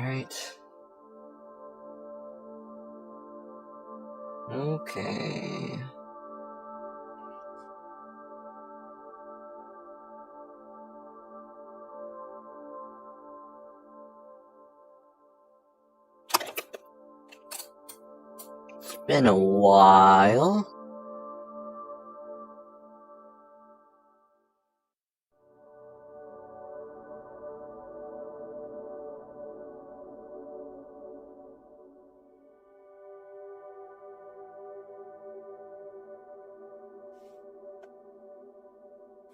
Alright. Okay. It's been a while.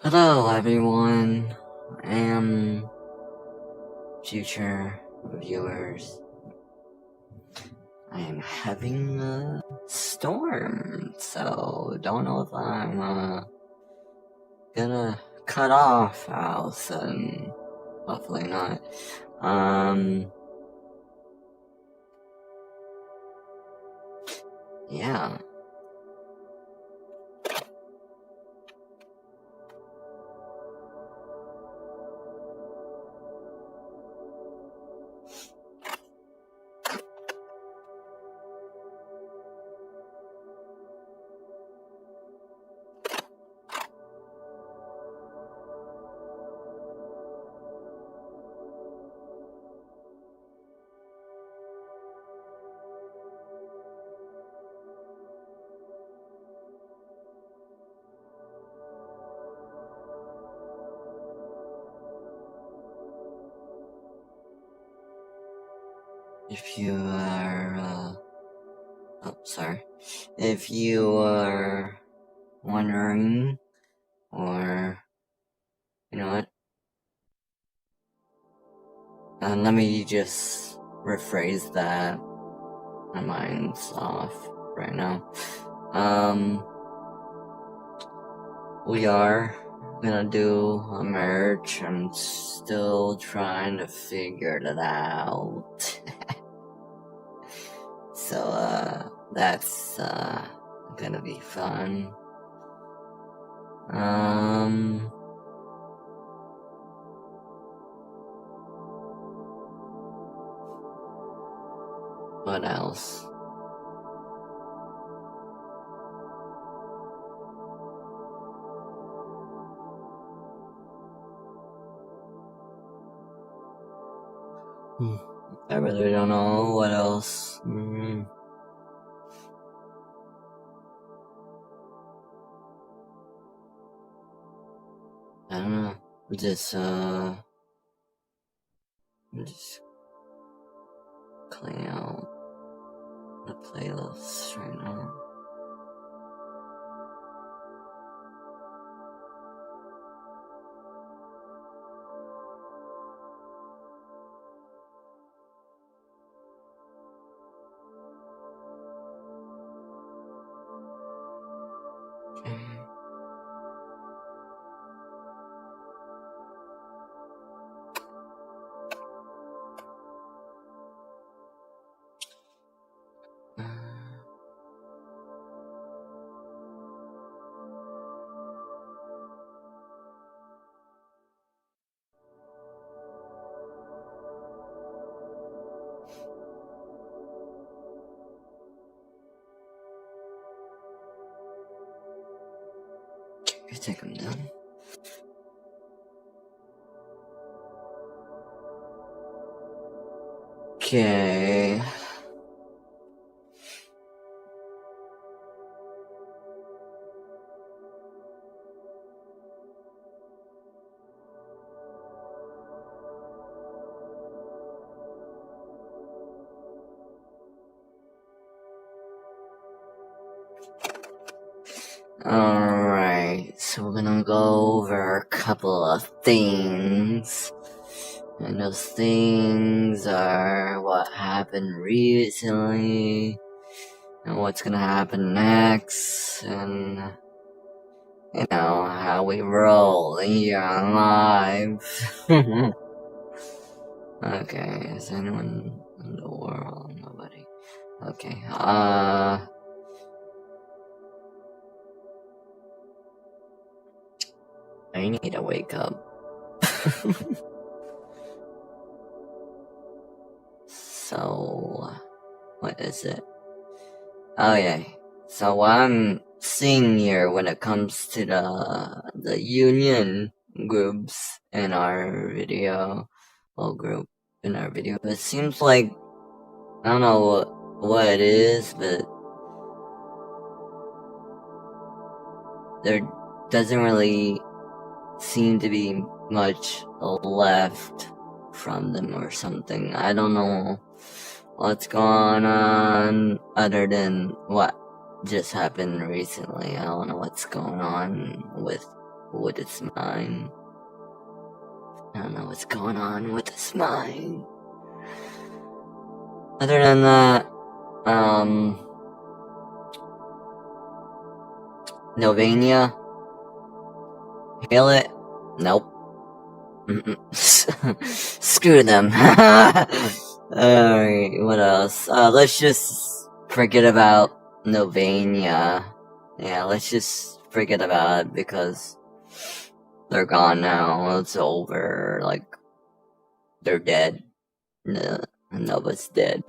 Hello everyone, and future viewers. I am having a storm, so don't know if I'm gonna cut off all of a sudden. Hopefully not. Yeah. If you are, if you are wondering, or, you know what, let me just rephrase that. My mind's off right now. We are gonna do a merge. I'm still trying to figure it out. So, that's, gonna be fun. What else? I really don't know what else. I don't know. Just cleaning out the playlist right now. I think I'm done. Okay. Alright, so we're gonna go over a couple of things. And those things are what happened recently, and what's gonna happen next, and, you know, how we roll here on live. Okay, is anyone in the world? Nobody. Okay, I need to wake up. So, what is it? Oh yeah. So what I'm seeing here when it comes to the union groups in our video, group in our video, it seems like I don't know what it is, but there doesn't really seem to be much left from them or something. I don't know what's going on other than what just happened recently. I don't know what's going on with its mind. I don't know what's going on with its mind. Other than that, Novania, hail it? Nope. Screw them. Alright, what else? Let's just forget about Novania. Yeah, let's just forget about it because they're gone now. It's over. Like, they're dead. No, Nova's dead.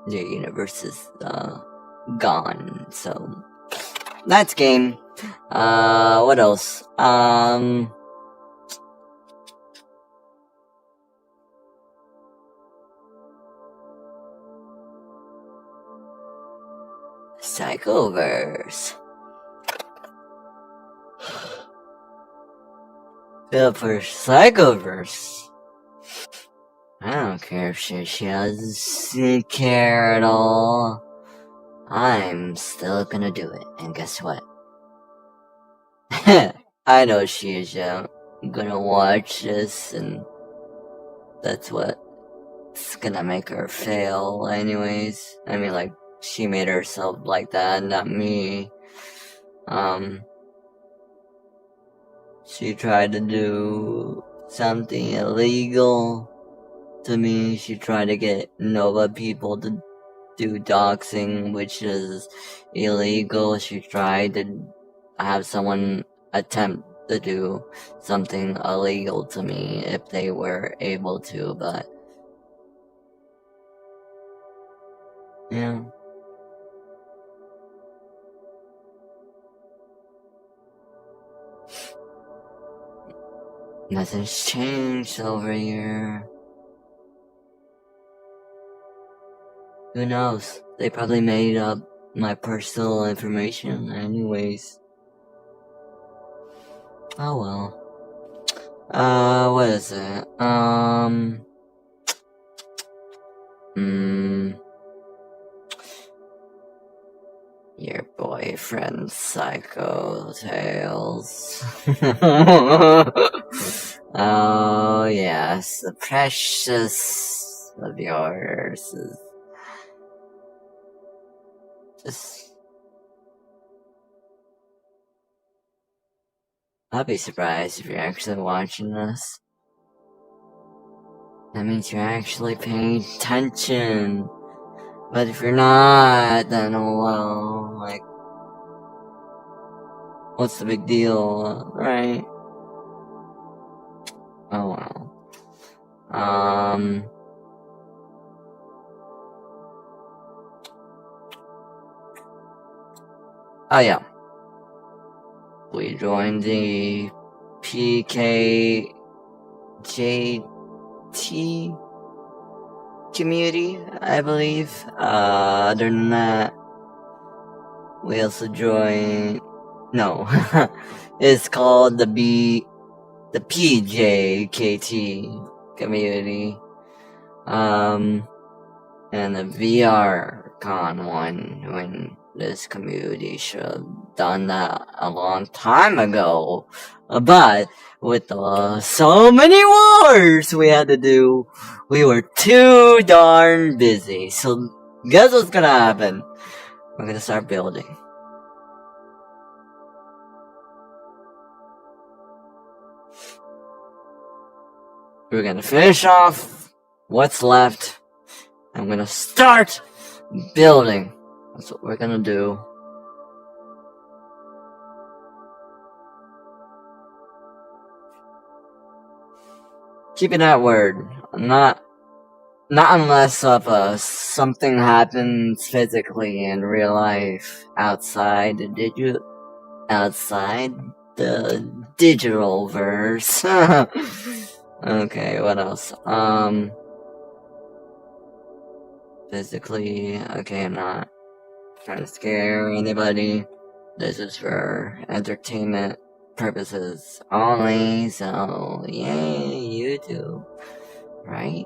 The universe is gone. So that's game. What else? Psychoverse. Yeah, for Psychoverse. I don't care if she doesn't care at all. I'm still gonna do it, and guess what? I know she's gonna watch this, and that's what's gonna make her fail anyways. I mean, like, she made herself like that, not me. She tried to do something illegal to me. She tried to get Nova people to do doxing, which is illegal. She tried to have someone attempt to do something illegal to me if they were able to, but yeah. Nothing's changed over here. Who knows? They probably made up my personal information anyways. Oh well. What is it? Your boyfriend Psycho Tales. Oh yes, the precious of yours is just... I'll be surprised if you're actually watching this. That means you're actually paying attention. But if you're not, then well, like, what's the big deal, right? Oh well. Oh yeah. We joined the PKJT community, I believe. Other than that, we also joined... No. It's called the PJKT community. And the VRCon one, when this community should have done that a long time ago. But with so many wars we had to do, we were too darn busy. So guess what's gonna happen? We're gonna start building. We're gonna finish off what's left. I'm gonna start building. That's what we're gonna do. Keeping that word. Not unless something happens physically in real life outside the digital verse. Okay, what else? Physically, okay, I'm not trying to scare anybody. This is for entertainment purposes only, so yay, YouTube, right?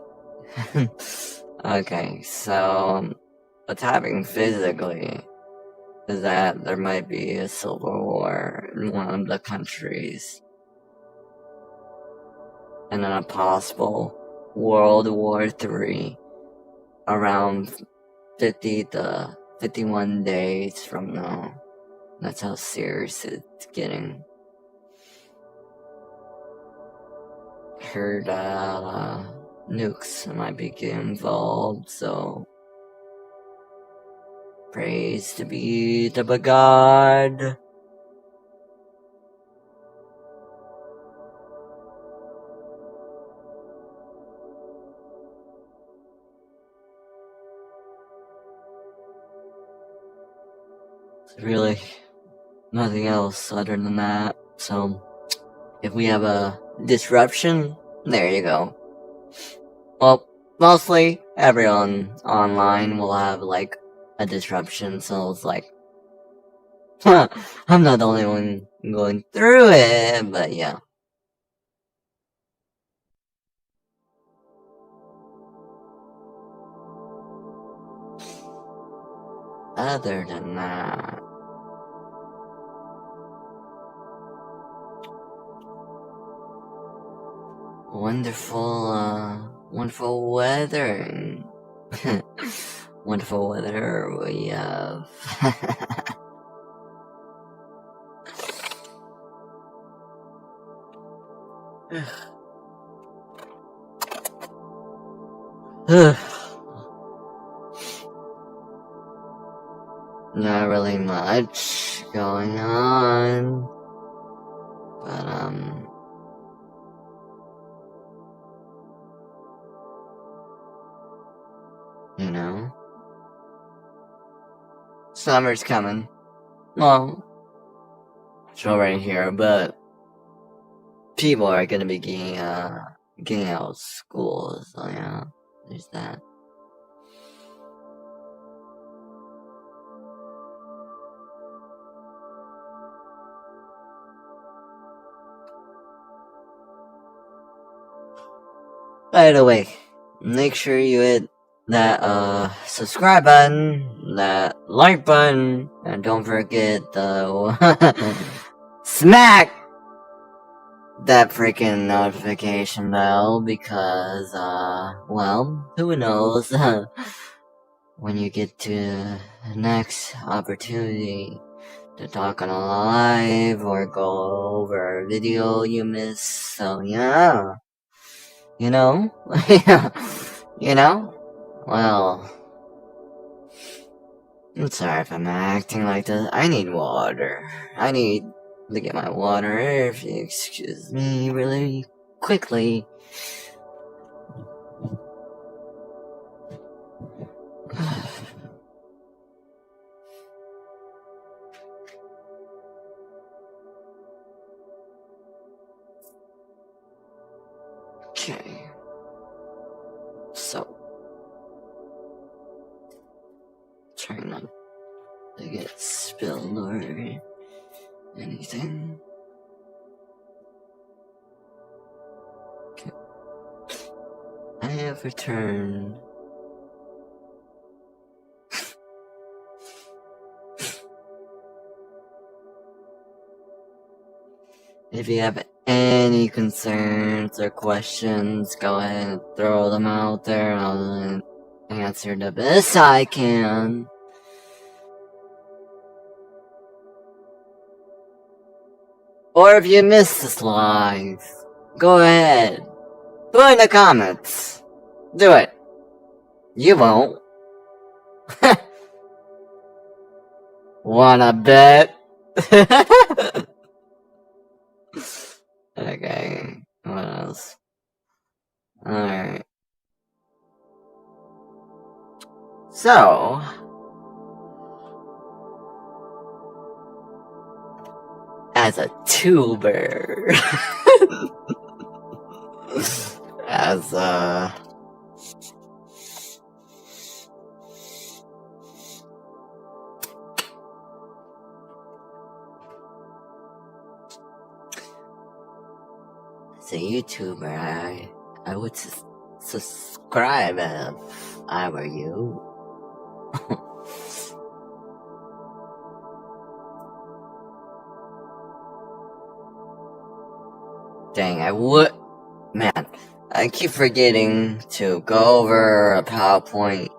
Okay, so what's happening physically is that there might be a civil war in one of the countries, and then a possible World War III around 50 to 51 days from now. That's how serious it's getting. Heard nukes might be getting involved, so praise to be the God. Really, nothing else other than that. So, if we have a disruption, there you go. Well, mostly everyone online will have like a disruption, so it's like, I'm not the only one going through it, but yeah. Other than that, wonderful weather. Wonderful weather we have. Not really much going on, but you know, summer's coming. Well, it's already here, but people are gonna be getting out of school, so yeah, there's that. By the way, make sure you hit that subscribe button, that like button, and don't forget the smack that freaking notification bell, because well, who knows when you get to the next opportunity to talk on a live or go over a video you missed. So yeah, you know, well, I'm sorry if I'm acting like this. I need water. I need to get my water, if you excuse me really quickly. Okay. So, trying not to get spilled or anything. Okay. I have returned. If you have any concerns or questions, go ahead and throw them out there. I'll answer the best I can. Or if you missed this live, go ahead. Put in the comments. Do it. You won't. Wanna bet? Okay, what else? So, as a tuber, as a YouTuber, I would subscribe if I were you. Dang, I would. Man, I keep forgetting to go over a PowerPoint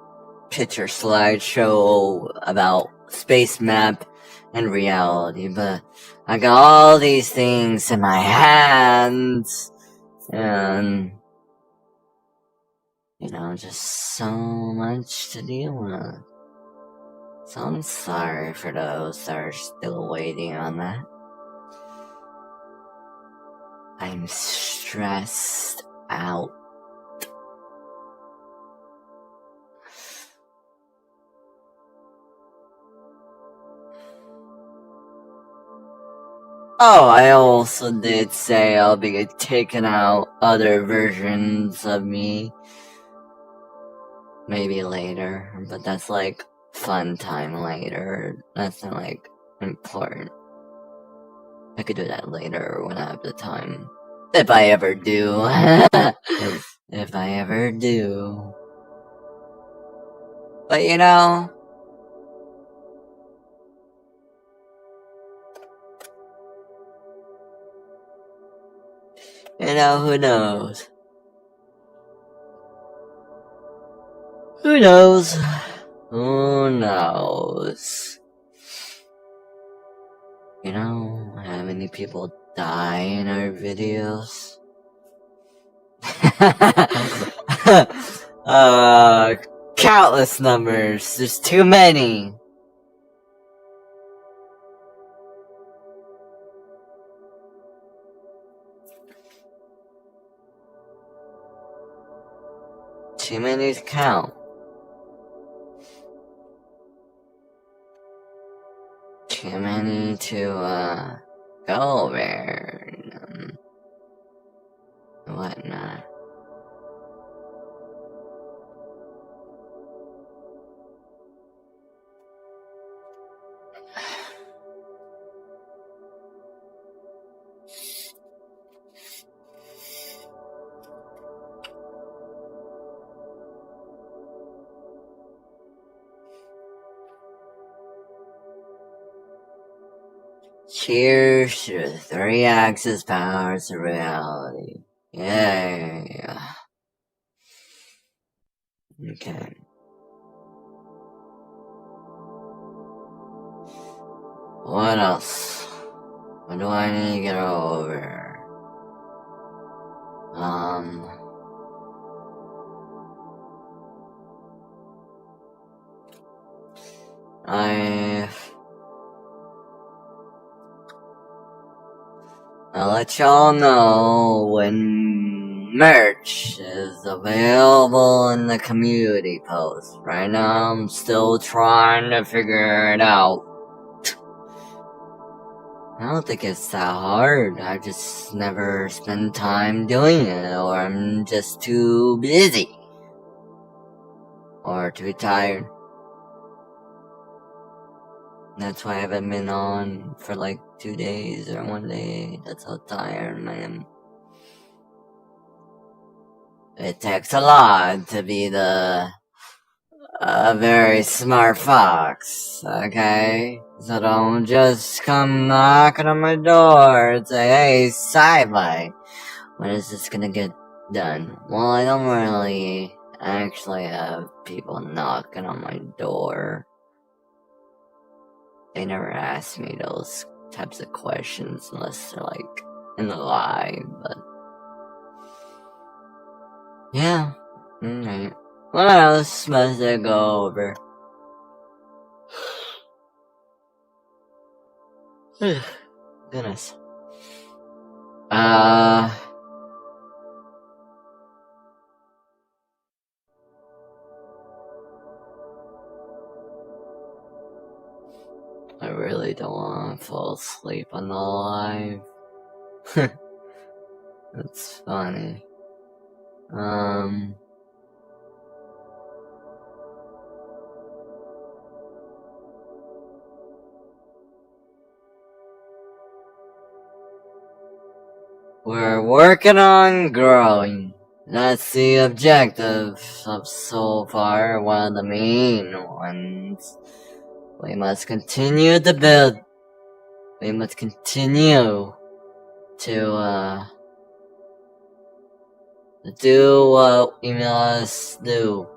picture slideshow about space map and reality, but I got all these things in my hands, and just so much to deal with. So I'm sorry for those that are still waiting on that. I'm stressed out. Oh, I also did say I'll be taking out other versions of me. Maybe later, but that's like fun time later. That's not like important. I could do that later when I have the time. If I ever do. If I ever do. But who knows? Who knows? Who knows? How many people die in our videos? Countless numbers. There's too many. Too many to count. Too many to, go over and whatnot. Cheers to the 3-axis powers of reality. Yeah. Okay. What else? What do I need to get over? I'll let y'all know when merch is available in the community post. Right now, I'm still trying to figure it out. I don't think it's that hard. I just never spend time doing it, or I'm just too busy. Or too tired. That's why I haven't been on for like 2 days or 1 day. That's how tired I am. It takes a lot to be a very smart fox, okay? So don't just come knocking on my door and say, hey, sci-fi, when is this gonna get done? Well, I don't really actually have people knocking on my door. They never ask me those types of questions unless they're like in the live, but yeah. Alright. What else must I go over? Goodness. I really don't want to fall asleep on the live. That's funny. We're working on growing. That's the objective of so far, one of the main ones. We must continue to build. We must continue to do what we must do.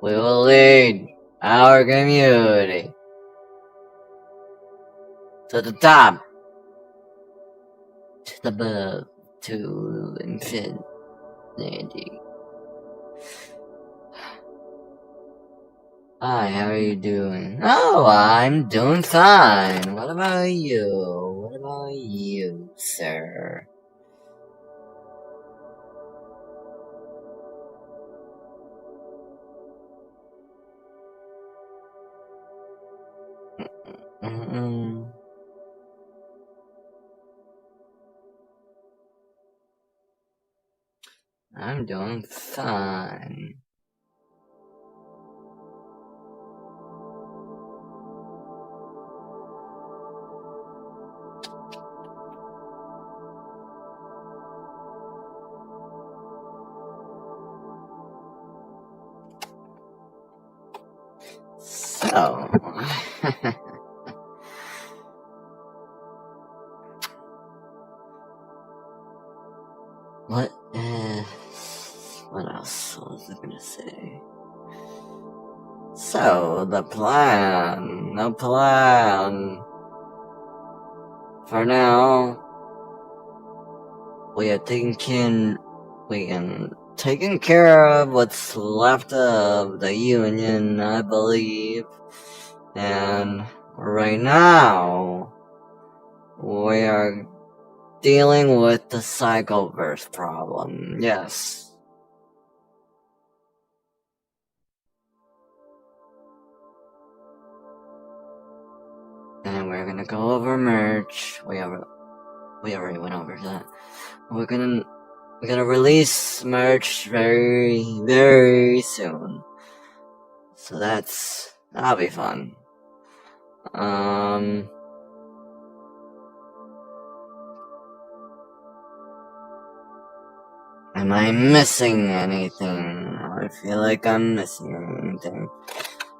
We will lead our community to the top, to the above, to infinity. Hi, how are you doing? Oh, I'm doing fine. What about you? What about you, sir? I'm doing fine. So, what else was I gonna say? So, the plan. For now, we are taking care of what's left of the Union, I believe. And right now, we are dealing with the Psychoverse problem. Yes. And we're gonna go over merch. We already went over that. We're gonna release merch very, very soon. So that'll be fun. Am I missing anything? I feel like I'm missing anything.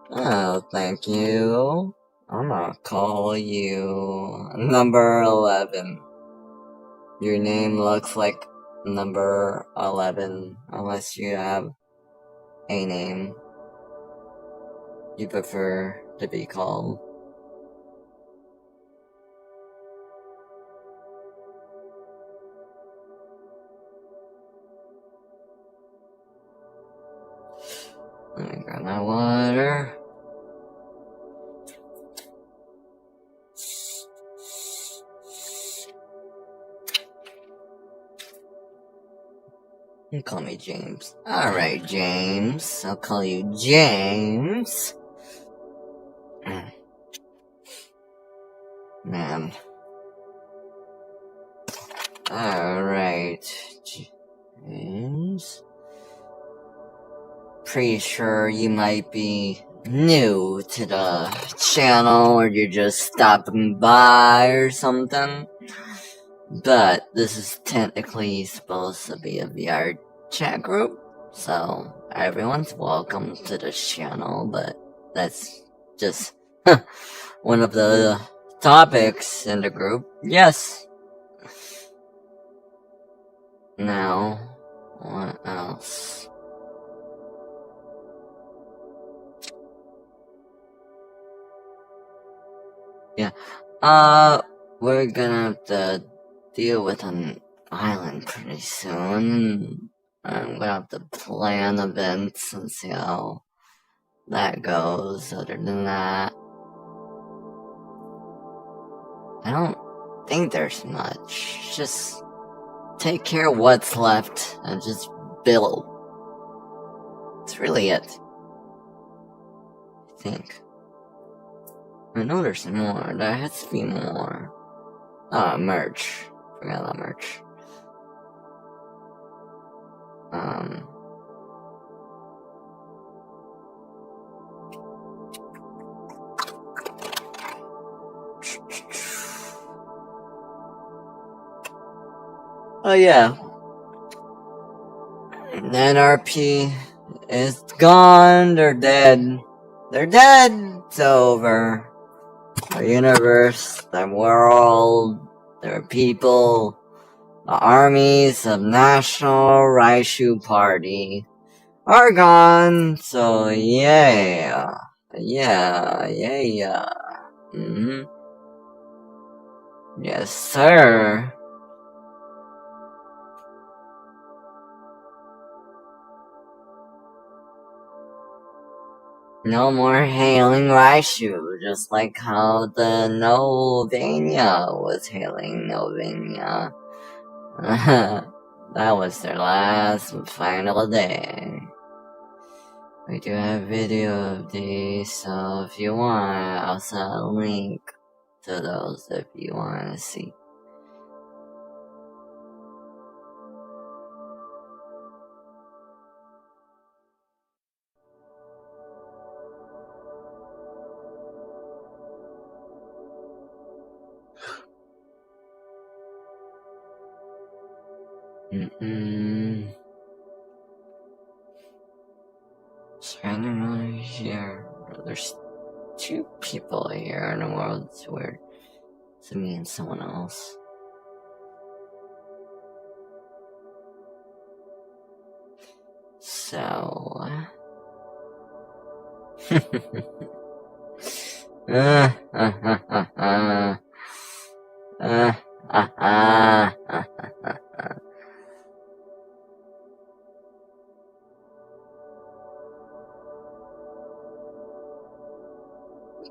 Oh, thank you. I'm gonna call you number 11. Your name looks like number 11, unless you have a name you prefer to be called. Let me grab my water. You call me James. Alright, James. I'll call you James. Man. Alright. James. Pretty sure you might be new to the channel, or you're just stopping by or something. But this is technically supposed to be a VR chat group, so everyone's welcome to the channel, but that's just one of the topics in the group. Yes. Now, what else? Yeah. We're gonna have to deal with an island pretty soon. I'm gonna have to plan events and see how that goes. Other than that, I don't think there's much. Just take care of what's left and just build. That's really it, I think. I know there's more. There has to be more. Merch. Forgot about merch. Oh yeah. NRP is gone. They're dead. They're dead. It's over. The universe, the world, their people, the armies of National Raishu Party are gone. So yeah. Mm-hmm. Yes, sir. No more hailing Raishu, just like how the Novania was hailing Novania. That was their last and final day. We do have video of these, so if you want, I'll send a link to those if you want to see. Randomly here. There's two people here in the world. It's weird. It's me and someone else. So.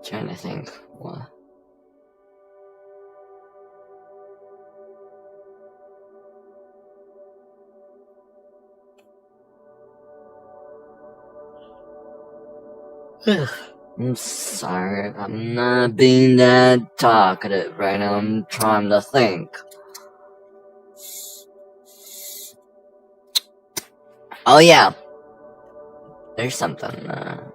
Trying to think. What? I'm sorry if I'm not being that talkative right now. I'm trying to think. Oh yeah. There's something to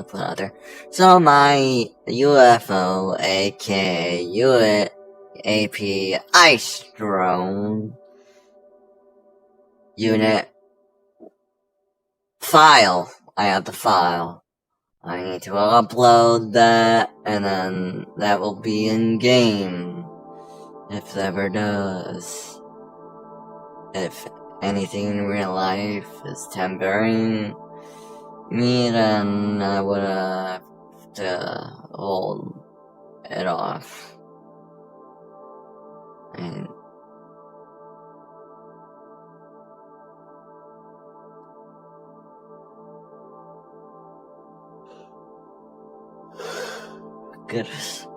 put out there. So my UFO, aka UAP Ice Drone unit file. I have the file. I need to upload that, and then that will be in game. If it ever does. If anything in real life is tempering me, then I would have to hold it off. And goodness.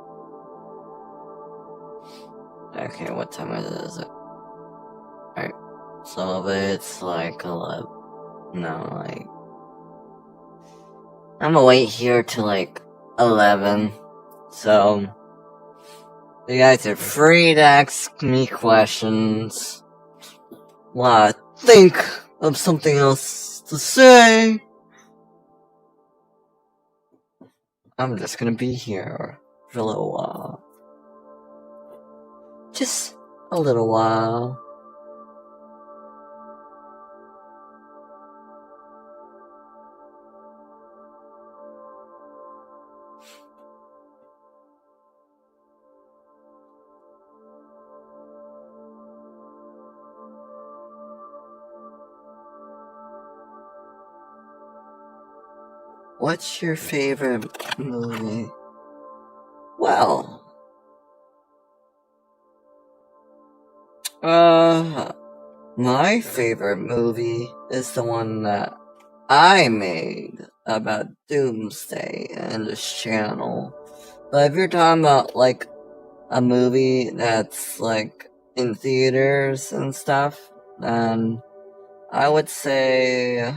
Okay, what time is it? Alright, so it's like 11. No, like. I'm gonna wait here till like 11. So. You guys are free to ask me questions. While I think of something else to say. I'm just gonna be here for a little while. Just a little while. What's your favorite movie? Well, my favorite movie is the one that I made about Doomsday and this channel. But if you're talking about, like, a movie that's, like, in theaters and stuff, then I would say,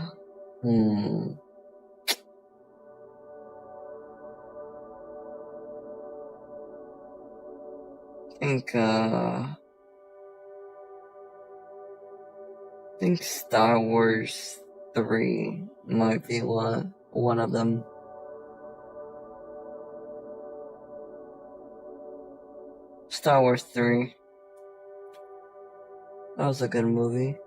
I think Star Wars 3 might be one of them. Star Wars 3. That was a good movie.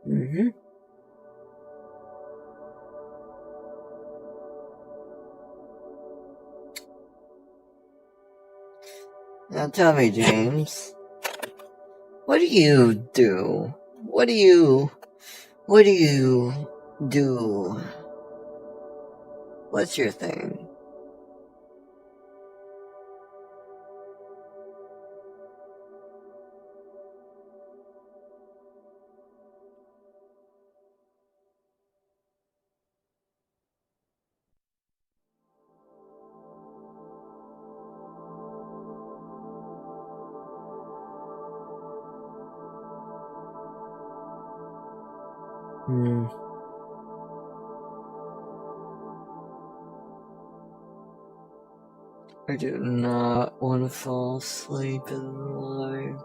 Mm-hmm. Now tell me, James, what do you do? What do you do? What's your thing? I do not want to fall asleep in life.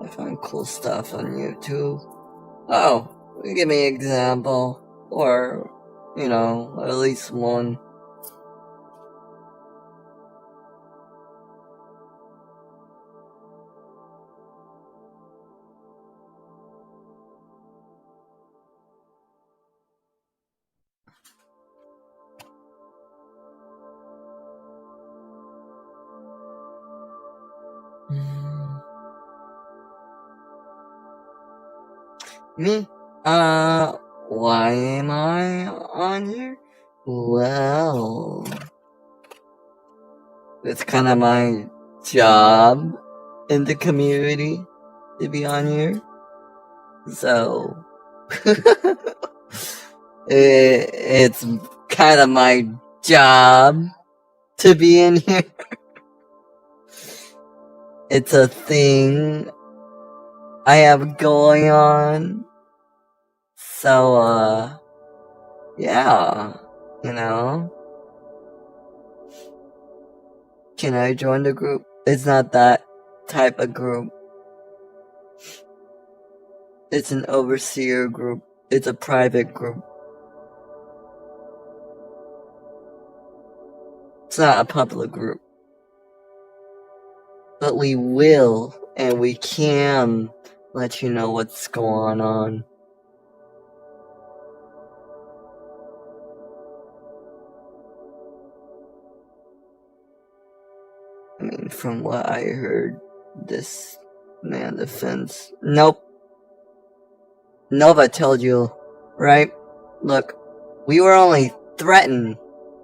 I find cool stuff on YouTube. Oh, give me an example. Or, at least one. Me? Why am I on here? Well, it's kind of my job in the community to be on here. So, it's kind of my job to be in here. It's a thing I have going on. So, yeah, Can I join the group? It's not that type of group. It's an overseer group. It's a private group. It's not a public group. But we will, and we can let you know what's going on. I mean, from what I heard, this man defends. Nope, Nova told you, right? Look, we were only threatened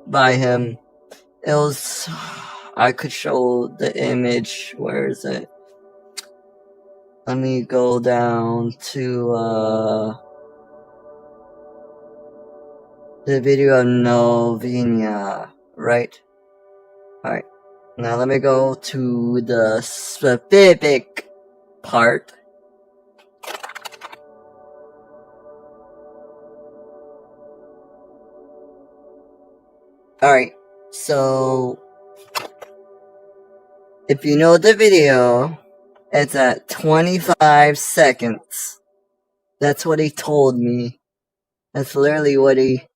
by him. It was... I could show the image. Where is it? Let me go down to, the video of Novinia, right? Alright. Now let me go to the specific part. Alright, so if you know the video, it's at 25 seconds. That's what he told me. That's literally what he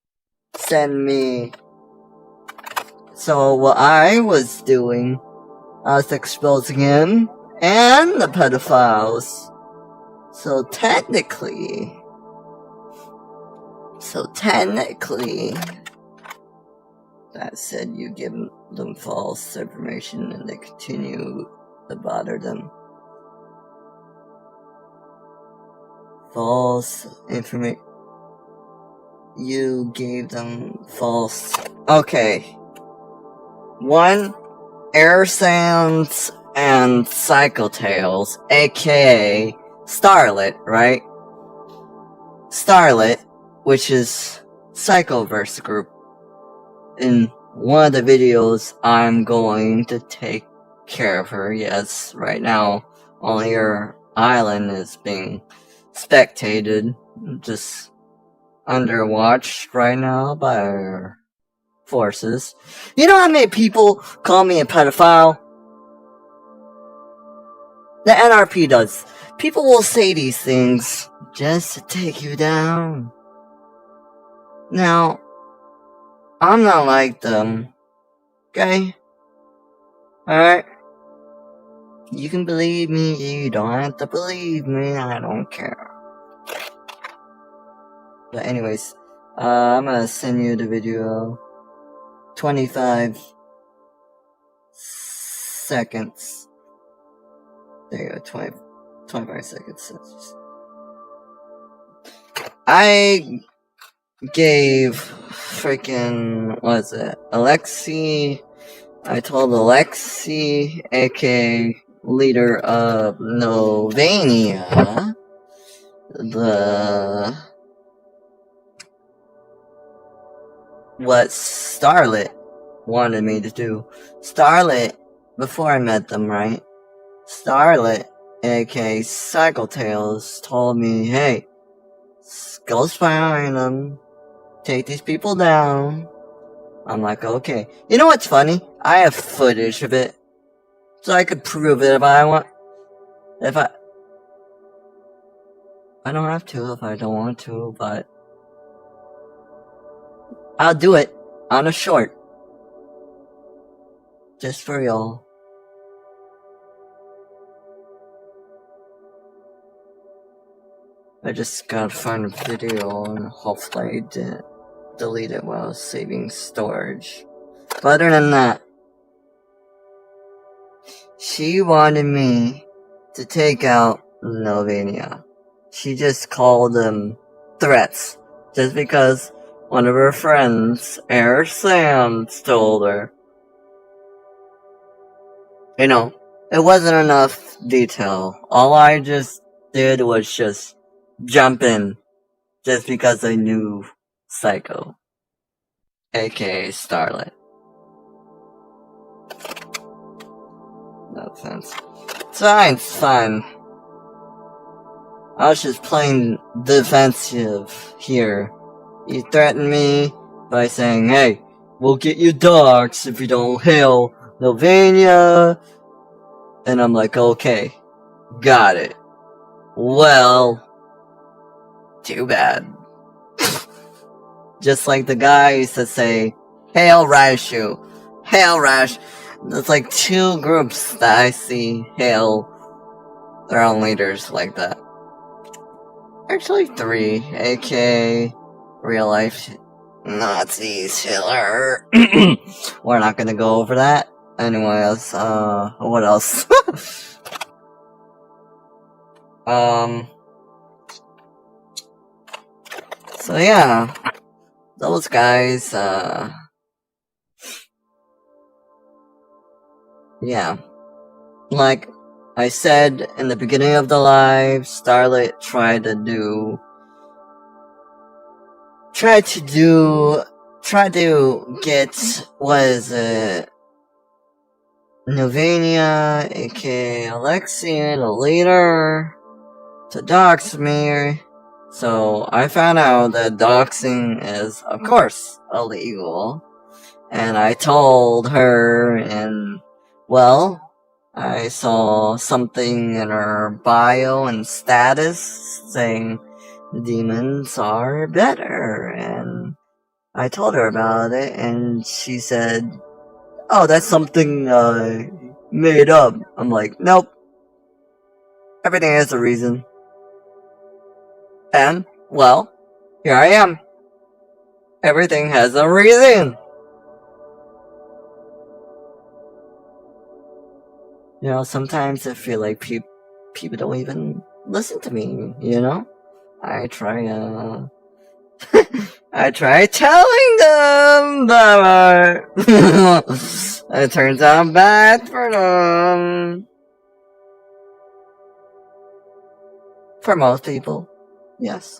sent me. So what I was doing, I was exposing him and the pedophiles. So technically, that said, you give them false information and they continue to bother them. False information. You gave them false Okay. One, Air Sands and Psycho Tales, aka Starlet, right? Starlet, which is Psychoverse group. In one of the videos, I'm going to take care of her. Yes, right now, only her island is being spectated, just underwatched right now by her forces. You know how many people call me a pedophile? The NRP does. People will say these things just to take you down. Now, I'm not like them. Okay? Alright? You can believe me, you don't have to believe me, I don't care. But anyways, I'm gonna send you the video. 25 seconds. There you go, 25 seconds. I gave freaking, what is it? I told Alexi, aka leader of Novania, what Starlet wanted me to do. Starlet, before I met them, right? Starlet, aka Cycle Tales, told me, hey, go spy on them, take these people down. I'm like, okay. You know what's funny? I have footage of it, so I could prove it if I want. I don't have to if I don't want to, but I'll do it on a short. Just for y'all. I just gotta find a video and hopefully I didn't delete it while I was saving storage. But other than that, she wanted me to take out Novania. She just called them threats. Just because one of her friends, Air Sands, told her. You know, it wasn't enough detail. All I just did was just jump in. Just because I knew Psycho. AKA Starlet. No offense. It's fine. I was just playing defensive here. He threatened me by saying, hey, we'll get you dogs if you don't hail Novania. And I'm like, okay, got it. Well, too bad. Just like the guy used to say, hail Raishu. Hail Rash. There's like 2 groups that I see hail their own leaders like that. Actually 3, aka real life Nazis, Hitler. We're not gonna go over that. Anyways, what else? So yeah, those guys, yeah. Like I said in the beginning of the live, Starlet tried to get, what is it, Novania, aka Alexia, the leader, to dox me. So I found out that doxing is, of course, illegal. And I told her, and, well, I saw something in her bio and status saying demons are better, and I told her about it, and she said, oh, that's something I made up. I'm like, nope. Everything has a reason. And, well, here I am. Everything has a reason. You know, sometimes I feel like people don't even listen to me, you know? I try I tried telling them, but it turns out bad for them. For most people, yes.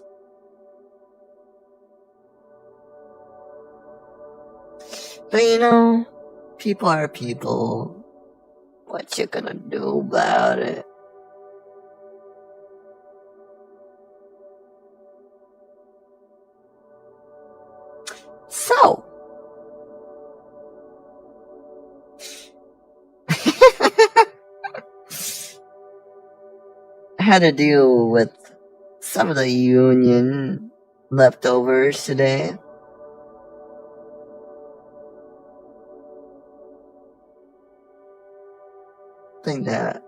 But you know, people are people. What you gonna do about it? So, I had to deal with some of the union leftovers today. I think that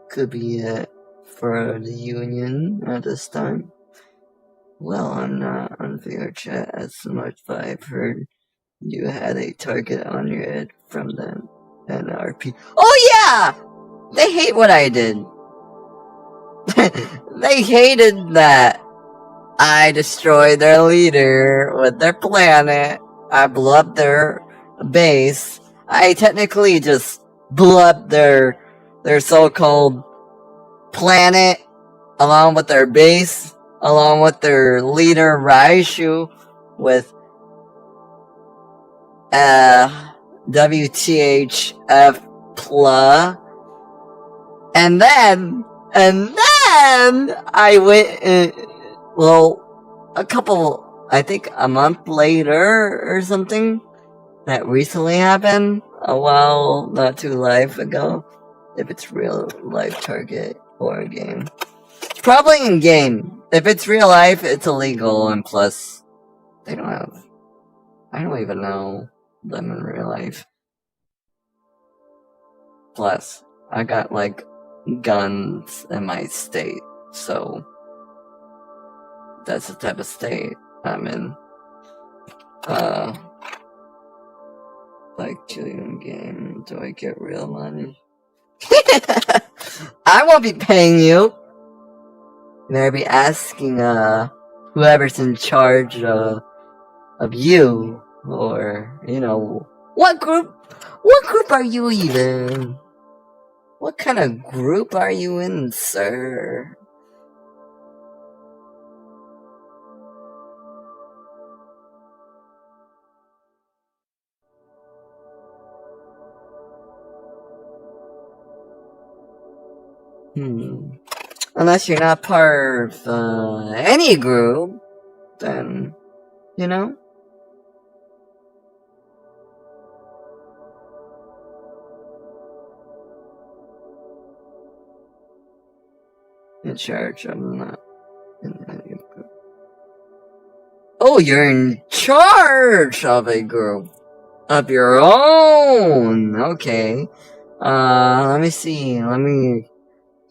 could be it for the union at this time. Well, I'm not on VRChat as much, but I've heard you had a target on your head from the NRP. Oh yeah! They hate what I did. They hated that I destroyed their leader with their planet. I blew up their base. I technically just blew up their so-called planet along with their base, along with their leader Raishu with WTHF Pla. And then I went, I think a month later or something, that recently happened, a while, not too life ago, if it's real life target or a game. It's probably in game. If it's real life, it's illegal, and plus, I don't even know them in real life. Plus, I got like guns in my state, so that's the type of state I'm in. Like killing game, do I get real money? I won't be paying you. Maybe be asking whoever's in charge of you, or you know, what group are you even? What kind of group are you in, sir? Unless you're not part of any group, then, you know? In charge, I'm not in any group. Oh, you're in charge of a group. Of your own! Okay. Let me see. Let me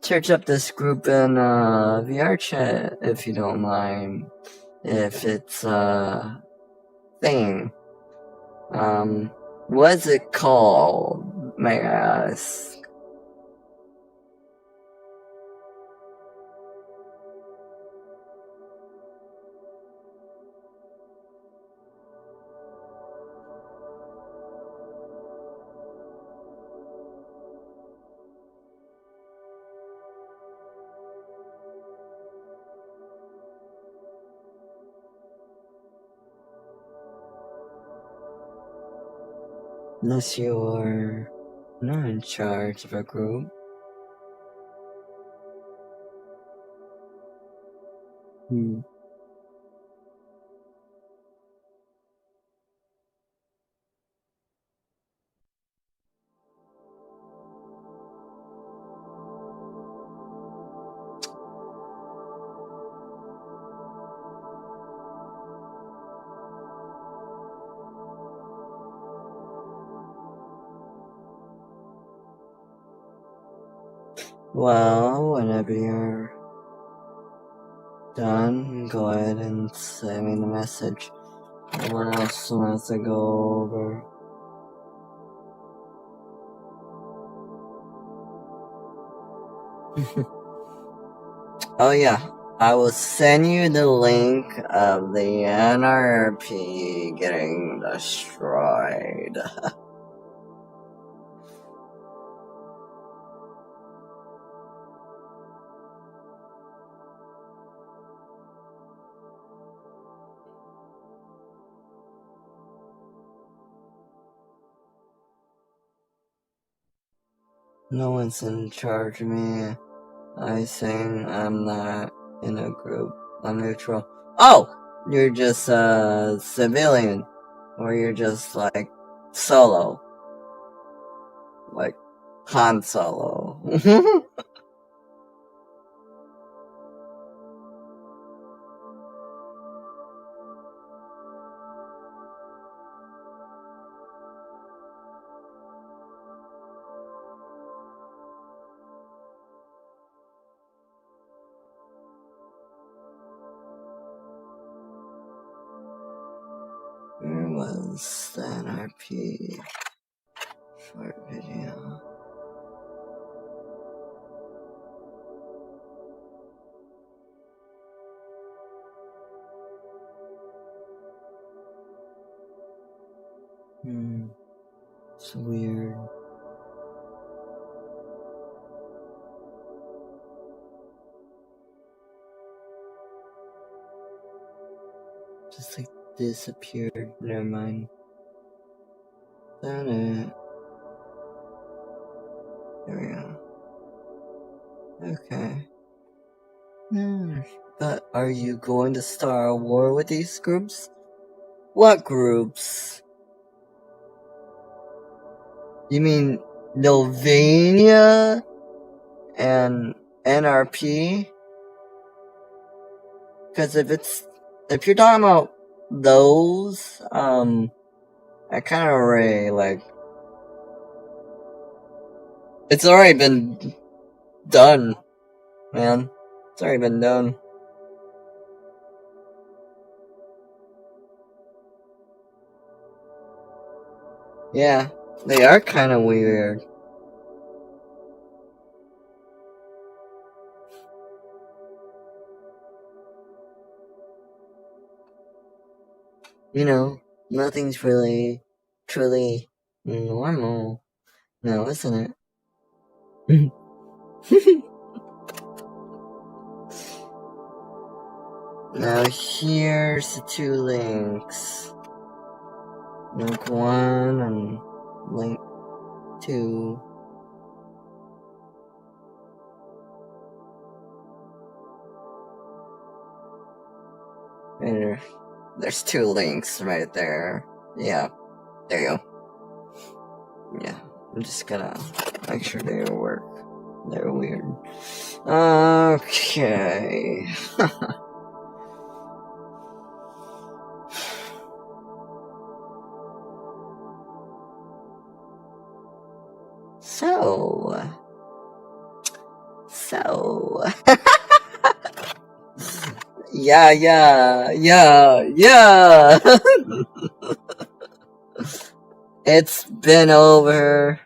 search up this group in VRChat, if you don't mind. If it's a thing. What's it called, may I ask? Unless you're not in charge of a group. Well, whenever you're done, go ahead and send me the message. What else wants to go over? Oh yeah, I will send you the link of the NRP getting destroyed. No one's in charge of me. I think I'm not in a group. I'm neutral. Oh! You're just a civilian. Or you're just like solo. Like Han Solo. Where was the NRP short video? It's weird. Just like disappeared. Never mind. That it. There we go. Okay. But are you going to start a war with these groups? What groups? You mean Novania and NRP? Because if you're talking about those, I kind of already like. It's already been done, man. It's already been done. Yeah, they are kind of weird. You know, nothing's really, truly normal now, isn't it? Now here's the two links. Link 1 and link 2. And there's 2 links right there. Yeah, there you go. Yeah, I'm just gonna make sure they work. They're weird. Okay. So. Yeah. It's been over.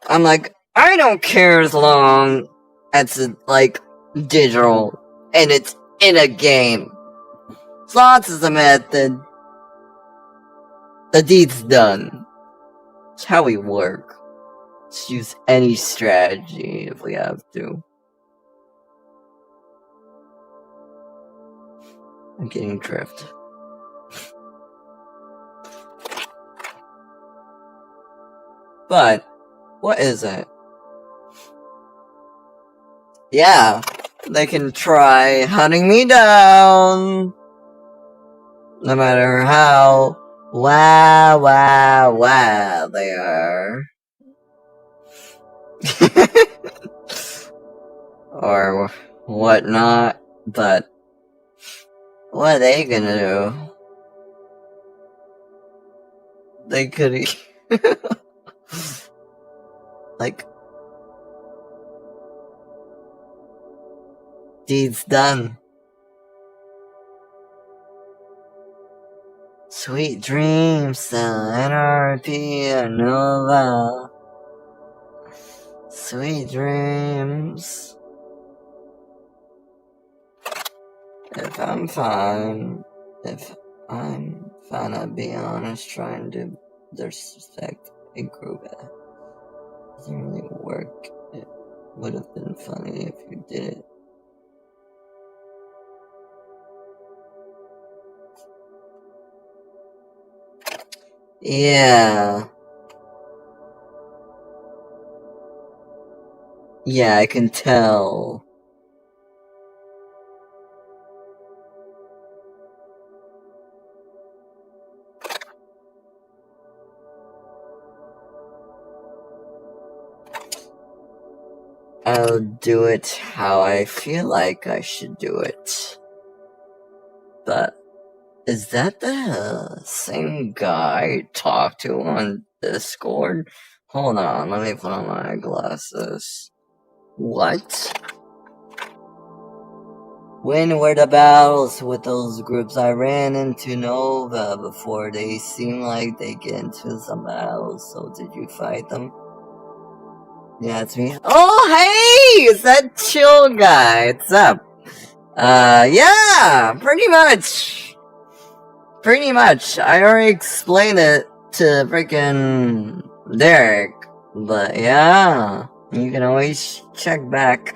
I'm like, I don't care as long as it's like digital and it's in a game. Slots is the method. The deed's done. It's how we work. Let's use any strategy if we have to. I'm getting drift. But, what is it? Yeah, they can try hunting me down. No matter how wow they are. Or whatnot, but what are they gonna do? They could like deed's done. Sweet dreams, the NRP Nova. Sweet dreams. If I'm fine, if I'm fine, I'd be honest, trying to disrespect a group. It doesn't really work. It would have been funny if you did it. Yeah. Yeah, I can tell. I'll do it how I feel like I should do it. But is that the same guy I talked to on Discord? Hold on, let me put on my glasses. What? When were the battles with those groups? I ran into Nova before. They seem like they get into some battles, so did you fight them? Yeah, it's me. Oh, hey! Is that chill guy? What's up? Yeah, pretty much. Pretty much. I already explained it to freaking Derek. But yeah, you can always check back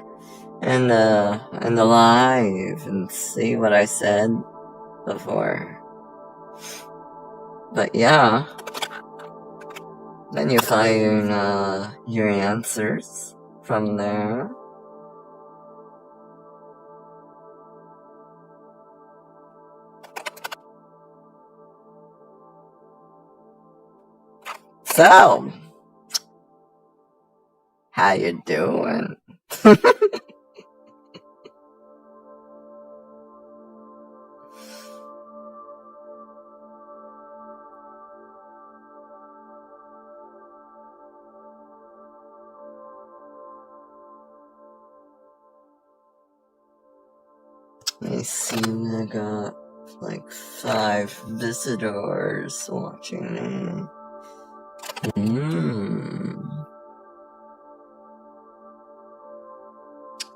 in the live and see what I said before. But yeah, then you find your answers from there. So, how you doing? Let me see, I got like 5 visitors watching me.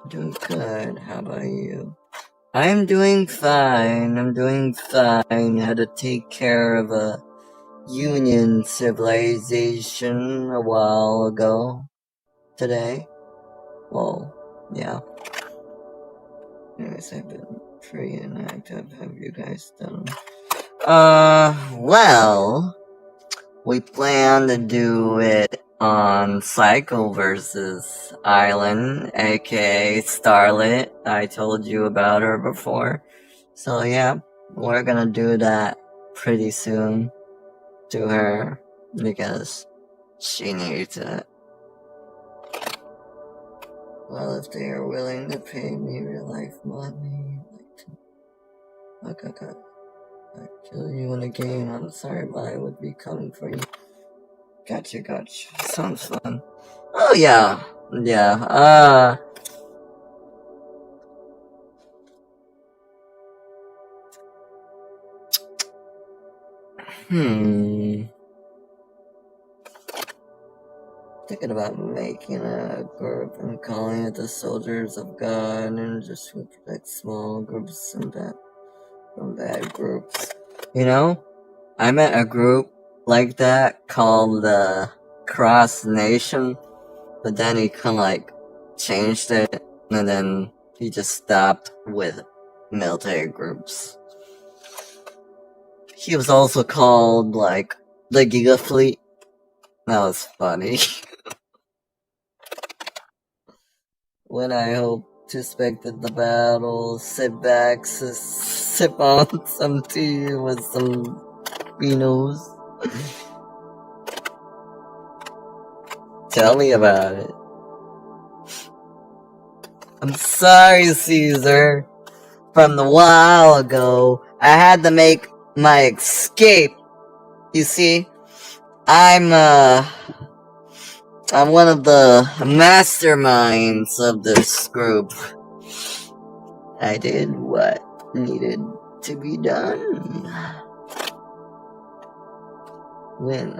Doing good, how about you? I'm doing fine, Had to take care of a Union civilization a while ago. Today. Well, yeah. Anyways, I've been pretty inactive. Have you guys done? Well, we plan to do it on Psycho versus Island, aka Starlit. I told you about her before. So yeah, we're gonna do that pretty soon to her because she needs it. Well, if they are willing to pay me real life money, like I'd kill you in a game. I'm sorry, but I would be coming for you. Gotcha. Sounds fun. Oh yeah, yeah. Thinking about making a group and calling it the Soldiers of God, and just to protect small groups from bad groups. You know, I met a group like that called the Cross Nation, but then he kinda like changed it, and then he just stopped with military groups. He was also called like the Giga Fleet. That was funny. When I hope to spectate the battle, sit back, sip on some tea with some beanos. Tell me about it. I'm sorry, Caesar. From the while ago, I had to make my escape. You see, I'm one of the masterminds of this group. I did what needed to be done. When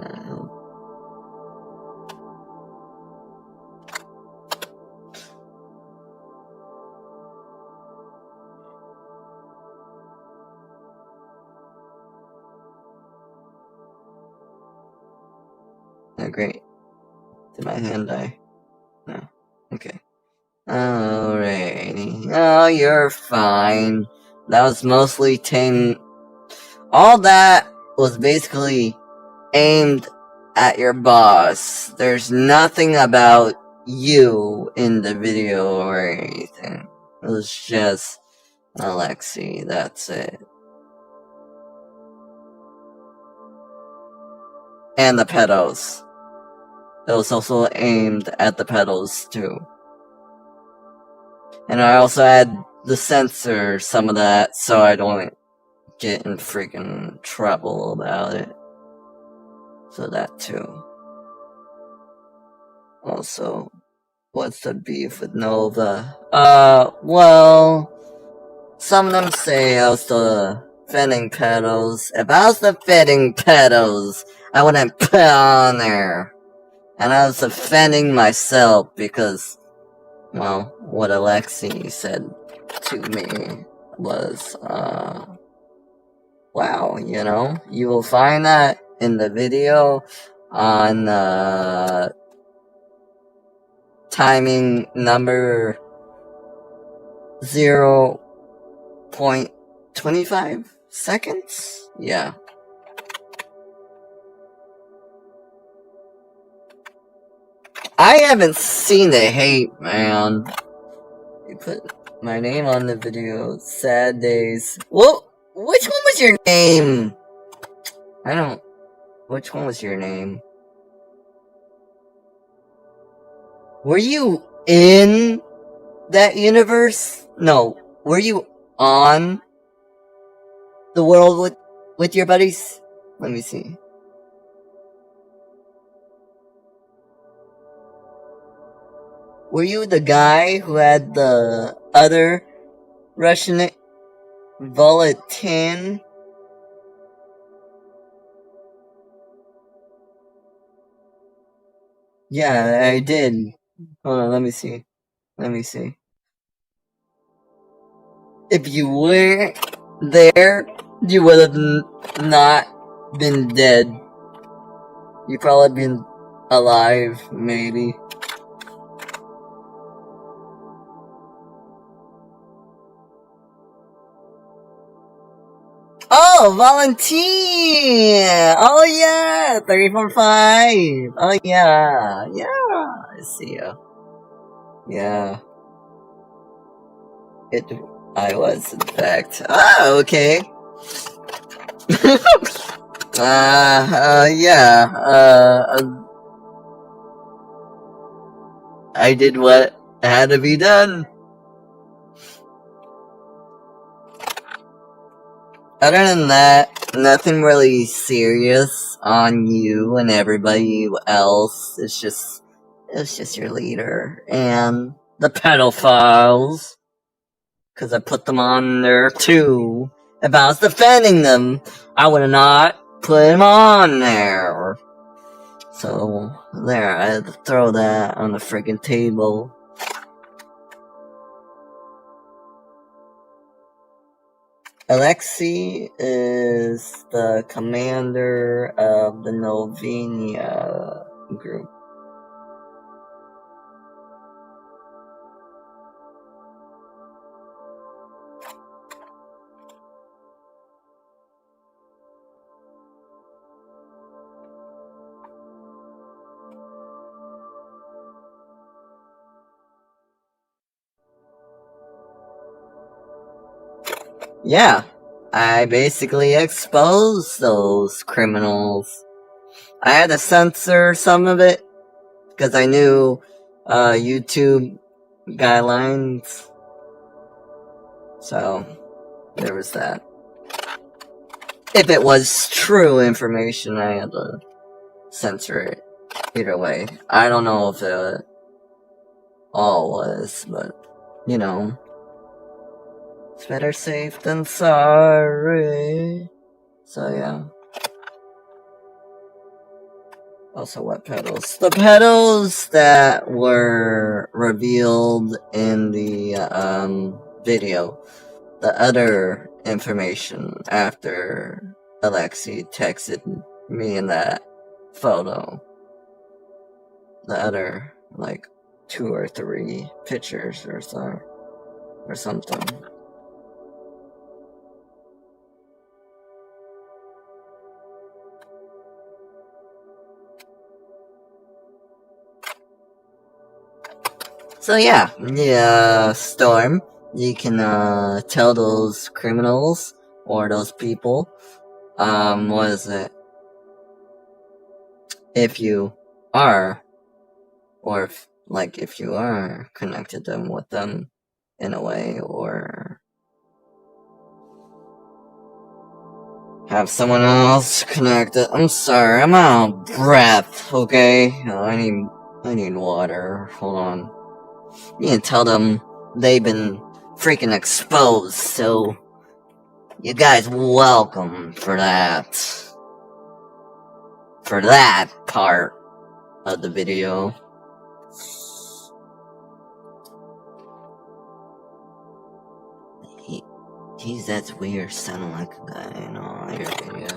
great. Did my hand die? No. Okay. Alrighty. Oh, you're fine. That was mostly all that was basically aimed at your boss. There's nothing about you in the video or anything. It was just Alexei, that's it. And the pedals. It was also aimed at the pedals too. And I also had the censor some of that so I don't get in freaking trouble about it. So that too. Also, what's the beef with Nova? Well, some of them say I was the fitting pedals. If I was the fitting pedals, I wouldn't put it on there. And I was offending myself because, well, what Alexei said to me was, wow, you know, you will find that in the video on, timing number 0.25 seconds? Yeah. I haven't seen the hate, man. You put my name on the video. Sad days. Well, which one was your name? Which one was your name? Were you in that universe? No. Were you on the world with your buddies? Let me see. Were you the guy who had the other Russian Volatin? Yeah, I did. Hold on, let me see. If you weren't there, you would have not been dead. You'd probably been alive, maybe. Oh, Valentin! Oh yeah, 345. Oh yeah, I see you. Yeah. I was, in fact. Ah, okay. Yeah. I did what had to be done. Other than that, nothing really serious on you and everybody else. It's just your leader and the pedophiles. Cause I put them on there too. If I was defending them, I would have not put them on there. So, there, I had to throw that on the friggin' table. Alexei is the commander of the Novenia group. Yeah, I basically exposed those criminals. I had to censor some of it, because I knew, YouTube guidelines. So, there was that. If it was true information, I had to censor it. Either way. I don't know if it all was, but, you know. It's better safe than sorry. So yeah. Also, what pedals? The pedals that were revealed in the video. The other information after Alexei texted me in that photo. the other, like, 2 or 3 pictures or something. So yeah, Storm, you can tell those criminals or those people, what is it? If you are, or if you are connected them with them in a way, or have someone else connected. I'm sorry, I'm out of breath. Okay, I need water. Hold on. You can tell them they've been freaking exposed, so you guys welcome for that. For that part of the video. Geez, that's weird, sounding like a guy in your video.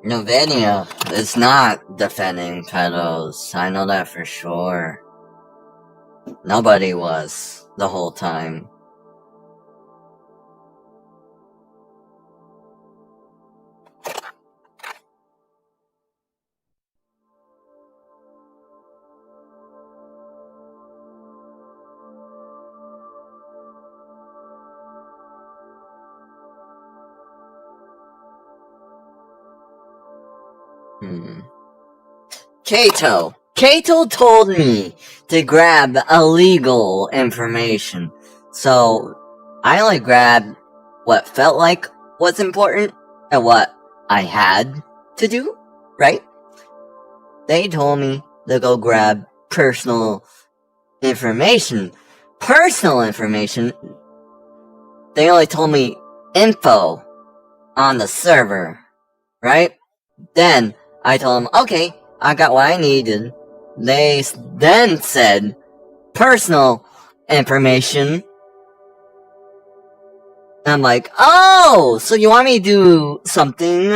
Novenia is not defending pedos. I know that for sure. Nobody was the whole time. Kato told me to grab illegal information. So, I only grabbed what felt like was important and what I had to do, right? They told me to go grab personal information. Personal information? They only told me info on the server, right? Then, I told them, okay, I got what I needed. They then said, personal information. I'm like, oh, so you want me to do something,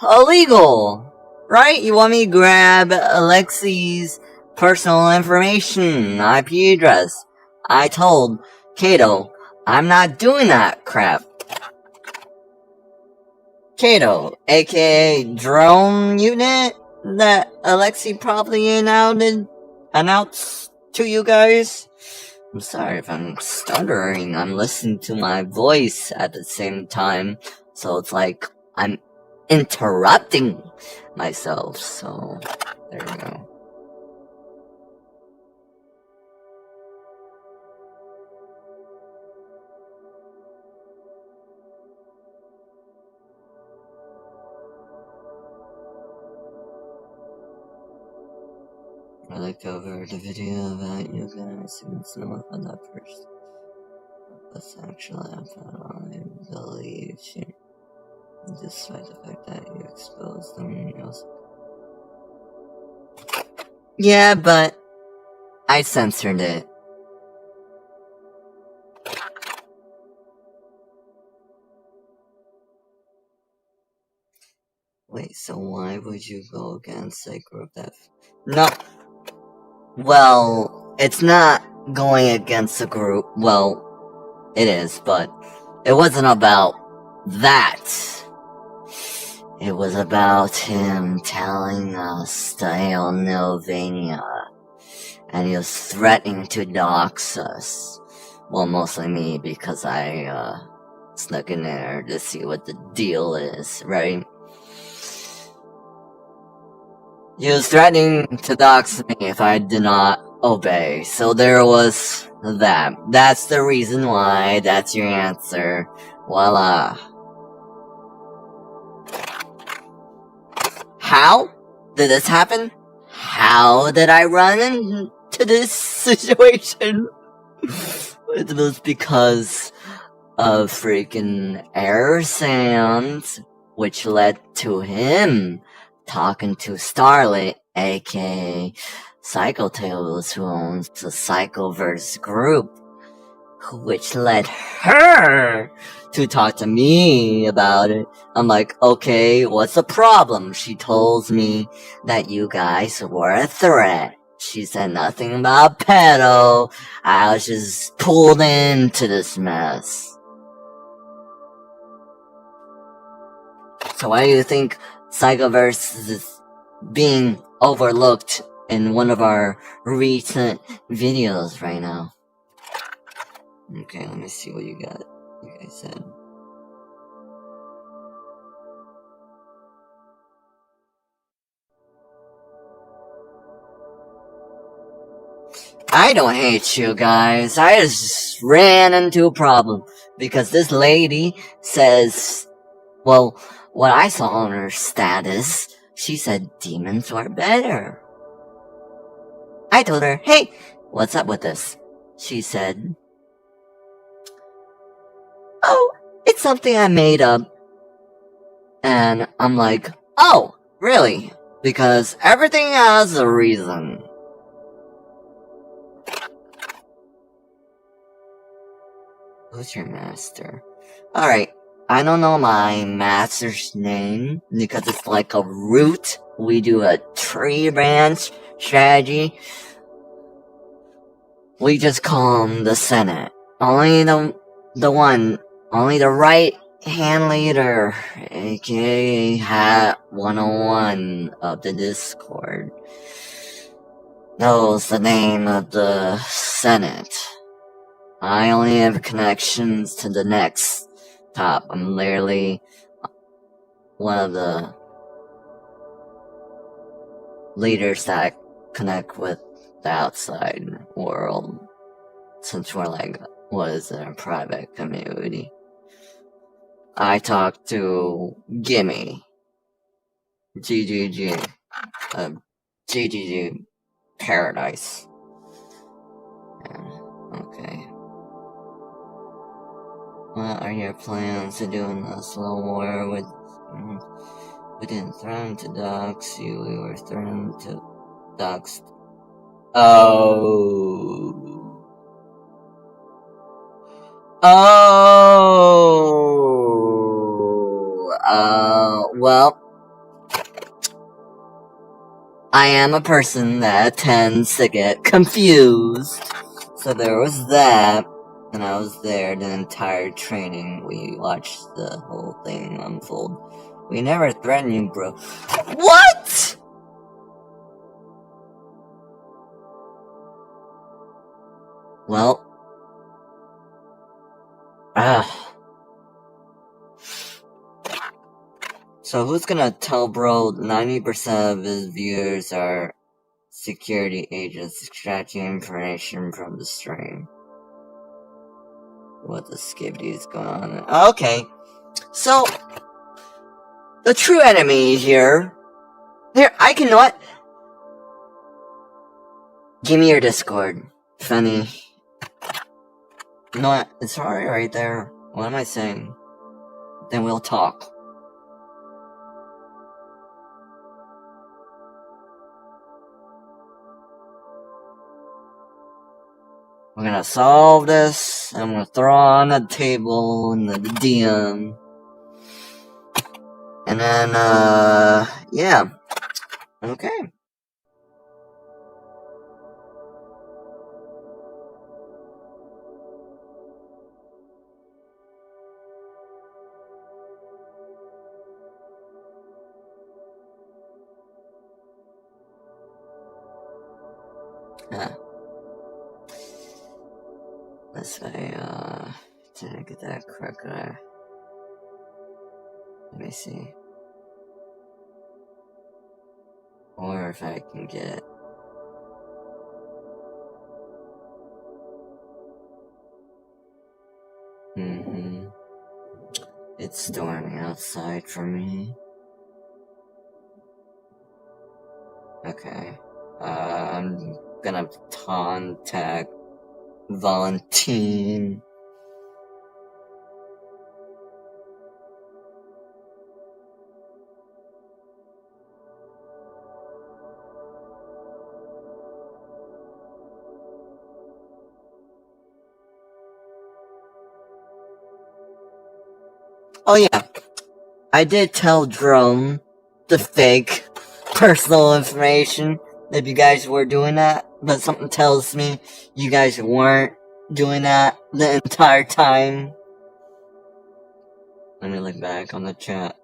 illegal, right? You want me to grab Alexi's personal information, IP address. I told Kato, I'm not doing that crap. Kato, aka drone unit, that Alexi probably announced to you guys. I'm sorry if I'm stuttering. I'm listening to my voice at the same time, so it's like I'm interrupting myself. So there you go. I looked over the video about you guys and someone on that first. That's actually happened. I believe you. Despite the fact that you exposed them, yeah, but I censored it. Wait, so why would you go against a group that... No. Well, it's not going against a group. Well, it is, but it wasn't about that. It was about him telling us to hail Novania. And he was threatening to dox us. Well, mostly me, because I, snuck in there to see what the deal is, right? He was threatening to dox me if I did not obey, so there was that. That's the reason why, that's your answer. Voila. How did this happen? How did I run into this situation? It was because of freaking Air Sounds, which led to him talking to Starlit, aka Psycho Tales, who owns the Psychoverse group, which led her to talk to me about it. I'm like, okay, what's the problem? She told me that you guys were a threat. She said nothing about pedo. I was just pulled into this mess. So why do you think Psychoverse is being overlooked in one of our recent videos right now? Okay, let me see what you guys said. I don't hate you guys. I just ran into a problem because this lady says, well, what I saw on her status, she said demons were better. I told her, hey, what's up with this? She said, oh, it's something I made up. And I'm like, oh, really? Because everything has a reason. Who's your master? Alright, I don't know my master's name because it's like a root. We do a tree branch strategy. We just call him the Senate. Only the right hand leader, aka Hat 101 of the Discord, knows the name of the Senate. I only have connections to the next top. I'm literally one of the leaders that connect with the outside world, since we're like, what is it, a private community. I talk to Gimme, GGG, GGG Paradise. Okay. What are your plans to do in the slow war with... We didn't threaten to dox you, we were threatened to dox... Oh... Well... I am a person that tends to get confused. So there was that. And I was there the entire training. We watched the whole thing unfold. We never threatened you, bro. What?! Well. So who's gonna tell bro 90% of his viewers are security agents extracting information from the stream? What the skibidi is going on? Okay. So, the true enemy here... Here, I cannot... Give me your Discord, Funny. No, it's already right there. What am I saying? Then we'll talk. We're gonna solve this. I'm gonna throw on the table in the DM. And then, yeah. Okay. This way, did I get that crocodile? Let me see. Or if I can get... It's storming outside for me. Okay. I'm gonna contact Valentine. Oh yeah, I did tell Drone the fake personal information if you guys were doing that, but something tells me you guys weren't doing that the entire time. Let me look back on the chat.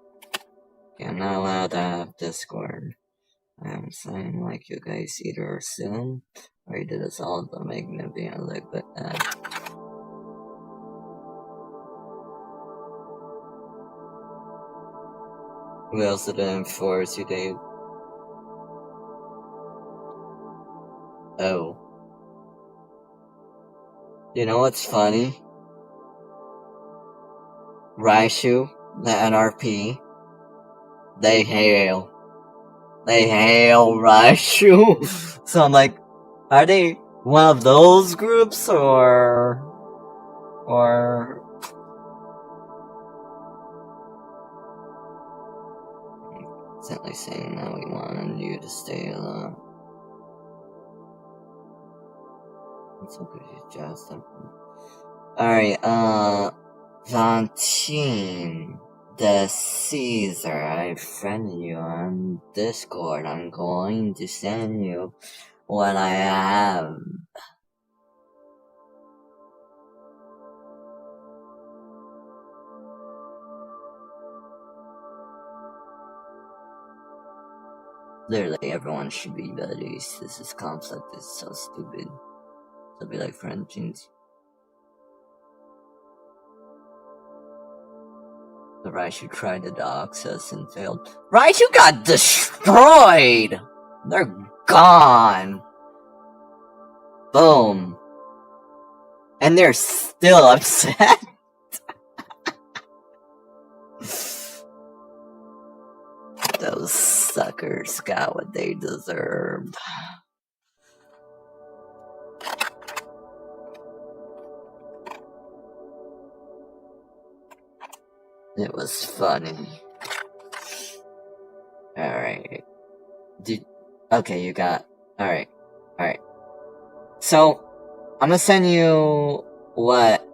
Yeah, I'm not allowed to have Discord. I'm saying like you guys either assume or you did this all to make me be a little bit bad. Who else did it enforce you, Dave? Oh. You know what's funny? Raishu, the NRP, they hail Raishu. So I'm like, are they one of those groups or simply saying that we wanted you to stay alone? It's so good you just alright, Valentine, the Caesar, I friended you on Discord. I'm going to send you what I have. Literally, everyone should be buddies. This conflict is so stupid. So be like friends. The Raichu tried to dox us and failed. Raichu got destroyed! They're gone! Boom. And they're still upset? Those suckers got what they deserved. It was funny. Alright. Okay, you got... Alright. So, I'm gonna send you what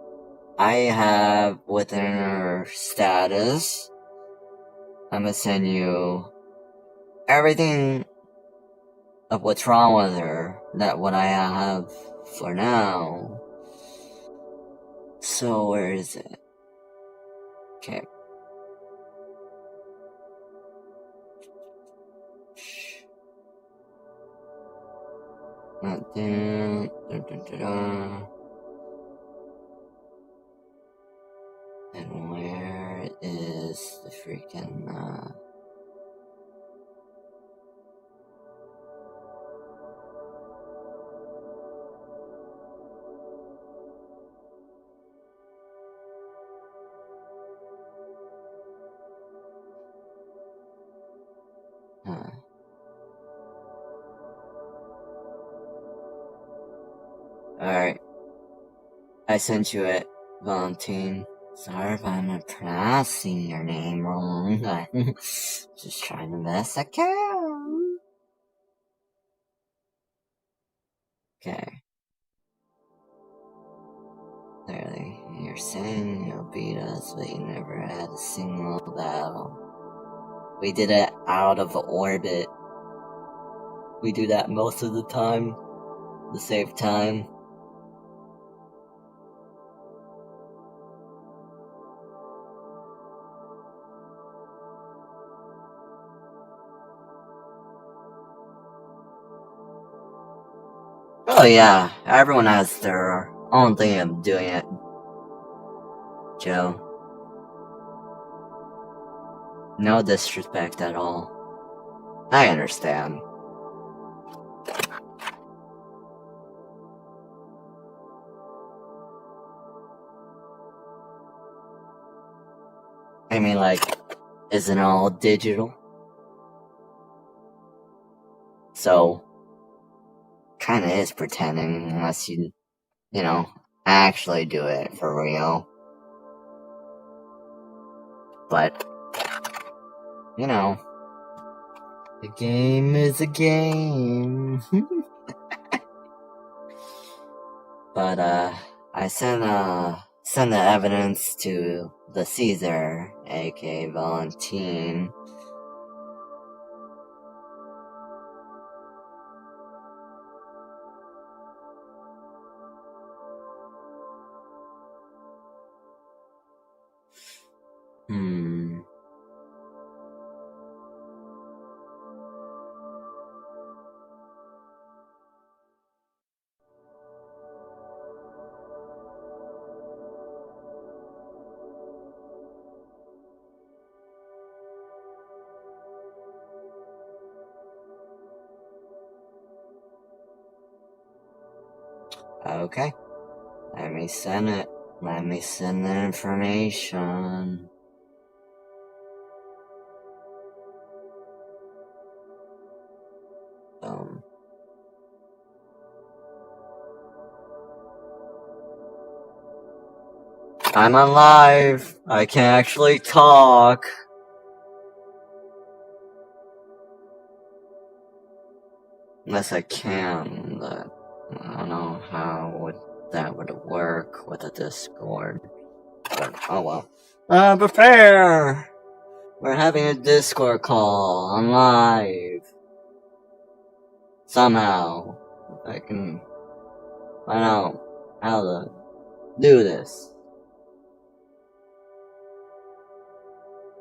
I have within her status. I'm gonna send you everything of what's wrong with her, what I have for now. So, where is it? Okay. Not there. And where is the freaking, Alright. I sent you it, Valentine. Sorry if I'm pronouncing your name wrong. I'm just trying the best I can. Okay. Clearly, you're saying you'll beat us, but you never had a single battle. We did it out of orbit. We do that most of the time to save time. Oh yeah, everyone has their own thing of doing it, Joe. No disrespect at all. I understand. I mean, like, isn't it all digital? So, kinda is pretending unless you know, actually do it for real. But, you know, the game is a game. But, I sent the evidence to the Caesar, aka Valentine. Okay. Let me send it. Let me send the information. I'm alive. I can actually talk. Unless I can, but I don't know how that would work with a Discord. But, oh well. Prepare! We're having a Discord call. I'm live. Somehow. If I can find out how to do this.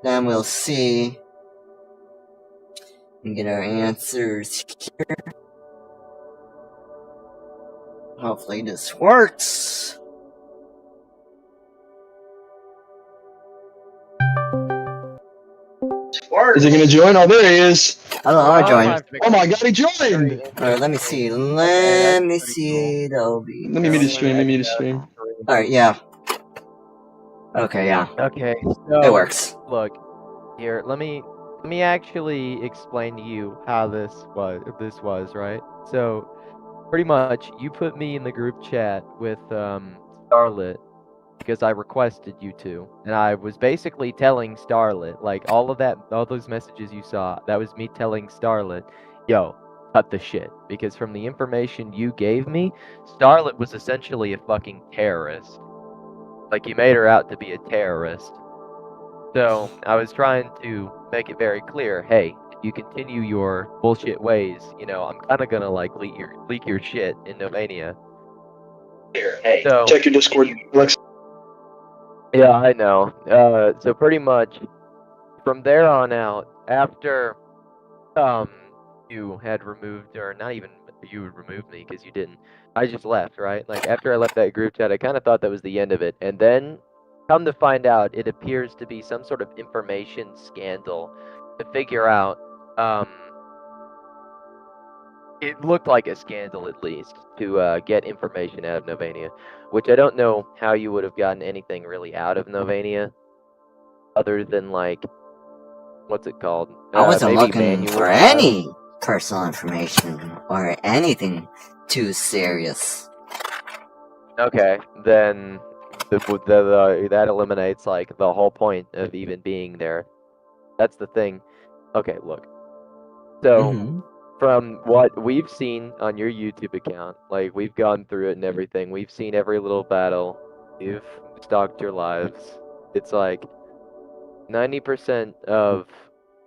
Then we'll see. And get our answers here. Hopefully this works. Is he gonna join? Oh, there he is. Hello, I joined. Oh my god, he joined! Alright, let me see. Let me see. That'll be. Let me mute his stream. Alright, yeah. Okay, yeah. Okay, so It works. Look, here, let me actually explain to you how this was, right? So, pretty much, you put me in the group chat with Starlit because I requested you to, and I was basically telling Starlit, like all those messages you saw, that was me telling Starlit, yo, cut the shit, because from the information you gave me, Starlit was essentially a fucking terrorist. Like, you made her out to be a terrorist. So, I was trying to make it very clear, hey, if you continue your bullshit ways, you know, I'm kinda gonna, like, leak your shit in Novania. Here, hey, so, check your Discord, Lex. Yeah, I know. So pretty much, from there on out, after, you had removed, or not even you removed me, because you didn't, I just left, right? Like, after I left that group chat, I kind of thought that was the end of it, and then, come to find out, it appears to be some sort of information scandal to figure out, it looked like a scandal, at least, to get information out of Novania, which I don't know how you would have gotten anything really out of Novania, other than, like, what's it called? I wasn't maybe looking manual for files. any personal information or anything too serious. Okay, then that eliminates, like, the whole point of even being there. That's the thing. Okay, look. So, from what we've seen on your YouTube account, like, we've gone through it and everything, we've seen every little battle, you've stalked your lives. It's like 90% of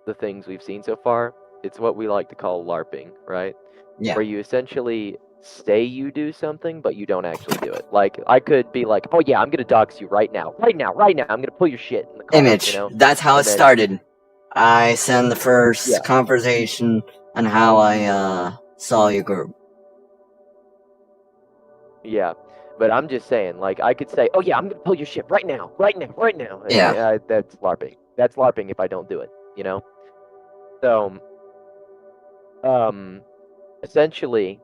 the things we've seen so far, it's what we like to call LARPing, right? Yeah. Where you essentially say you do something, but you don't actually do it. Like, I could be like, oh yeah, I'm gonna dox you right now, I'm gonna pull your shit in the car, Image. you know? That's how And it then- started. I sent the first Yeah. conversation on how I saw your group. Yeah, but I'm just saying, like, I could say, oh yeah, I'm gonna pull your shit right now. And Yeah. that's LARPing. That's LARPing if I don't do it, you know? So, essentially,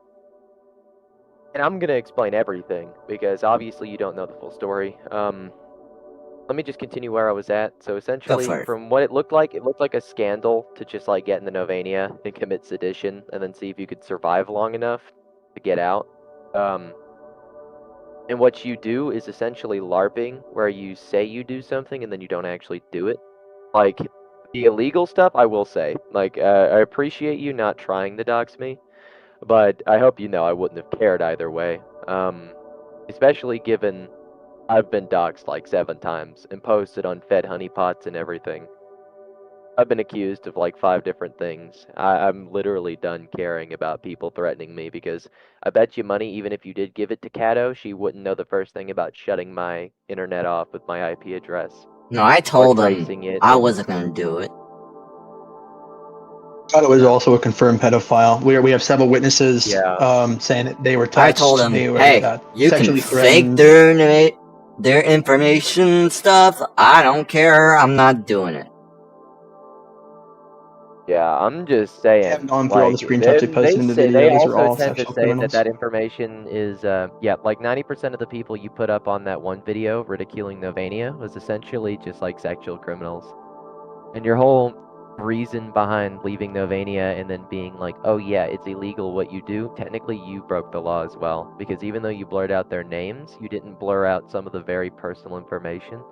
and I'm gonna explain everything, because obviously you don't know the full story. Let me just continue where I was at. So essentially, for it. from what it looked like a scandal to just, like, get in the Novania and commit sedition, and then see if you could survive long enough to get out. And what you do is essentially LARPing, where you say you do something and then you don't actually do it. Like, the illegal stuff, I will say. Like, I appreciate you not trying to dox me, but I hope you know I wouldn't have cared either way. Especially given I've been doxxed like 7 times and posted on fed honeypots and everything. I've been accused of like 5 different things. I'm literally done caring about people threatening me because I bet you money, even if you did give it to Kato, she wouldn't know the first thing about shutting my internet off with my IP address No, I or told him tracing it. I And wasn't gonna do it. Kato is also a confirmed pedophile. We have several witnesses yeah, saying that they were touched. I told him, they were hey, you can sexually fake threatened. their information stuff. I don't care. I'm not doing it. yeah, I'm just I saying. haven't gone through all the Like screenshots they posted in the video. they Those are also all tend to sexual say criminals. that information is yeah, like 90% of the people you put up on that one video ridiculing Novania was essentially just like sexual criminals. And your whole reason behind leaving Novania and then being like, oh yeah, it's illegal what you do, technically you broke the law as well. Because even though you blurred out their names, you didn't blur out some of the very personal information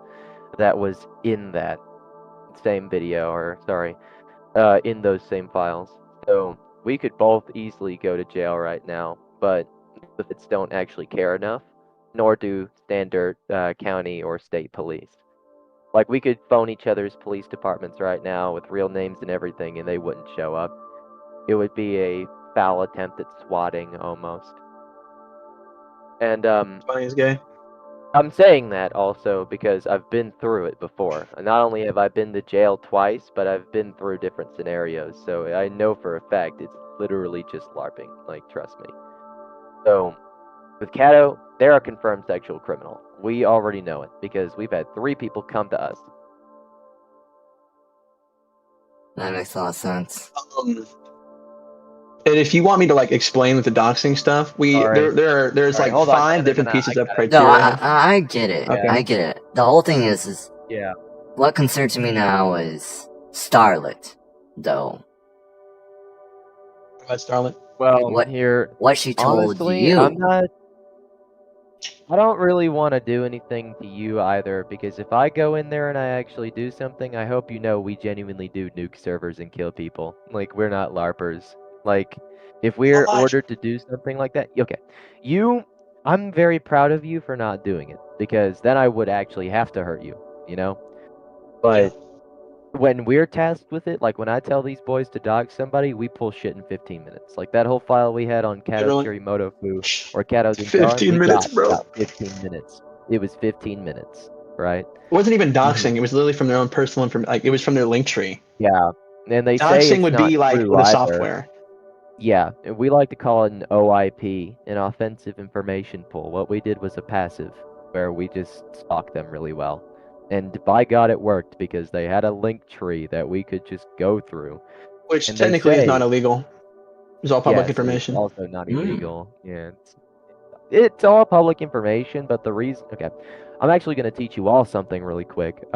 that was in that same video, or sorry, in those same files. So we could both easily go to jail right now, but the feds don't actually care enough, nor do standard county or state police. Like, we could phone each other's police departments right now with real names and everything, and they wouldn't show up. It would be a foul attempt at swatting, almost. And, Funny as gay. I'm saying that also because I've been through it before. And not only have I been to jail twice, but I've been through different scenarios, so I know for a fact it's literally just LARPing. Like, trust me. So, with Kato, they're a confirmed sexual criminal. We already know it, because we've had 3 people come to us. That makes a lot of sense. And if you want me to like explain with the doxing stuff, Alright. there's Alright, like hold on, 5 no, different I pieces of got it. No, criteria. I get it. Okay. I get it. The whole thing is Yeah. what concerns me now is Starlet, though. What about Starlet? Well, What- here, What she told honestly, you. I don't really want to do anything to you either, because if I go in there and I actually do something, I hope you know we genuinely do nuke servers and kill people. Like, we're not LARPers. Like, if we're How much? ordered to do something like that, okay. I'm very proud of you for not doing it, because then I would actually have to hurt you, you know? But when we're tasked with it, like when I tell these boys to dox somebody, we pull shit in 15 minutes. Like that whole file we had on Kato Literally? Kirimoto Fu or Kato Zinjaran, 15 we minutes, got bro. about 15 minutes. It was 15 minutes, right? It wasn't even doxing. It was literally from their own personal information. Like it was from their link tree. Yeah. And they say Doxing it's would not be like true the either. software. Yeah, and we like to call it an OIP, an offensive information pool. What we did was a passive, where we just stalked them really well. And by God, it worked, because they had a link tree that we could just go through. Which And they technically is say- not illegal. It's all public Yes, information. It's also not illegal. Yeah, it's all public information, but the reason... Okay, I'm actually going to teach you all something really quick.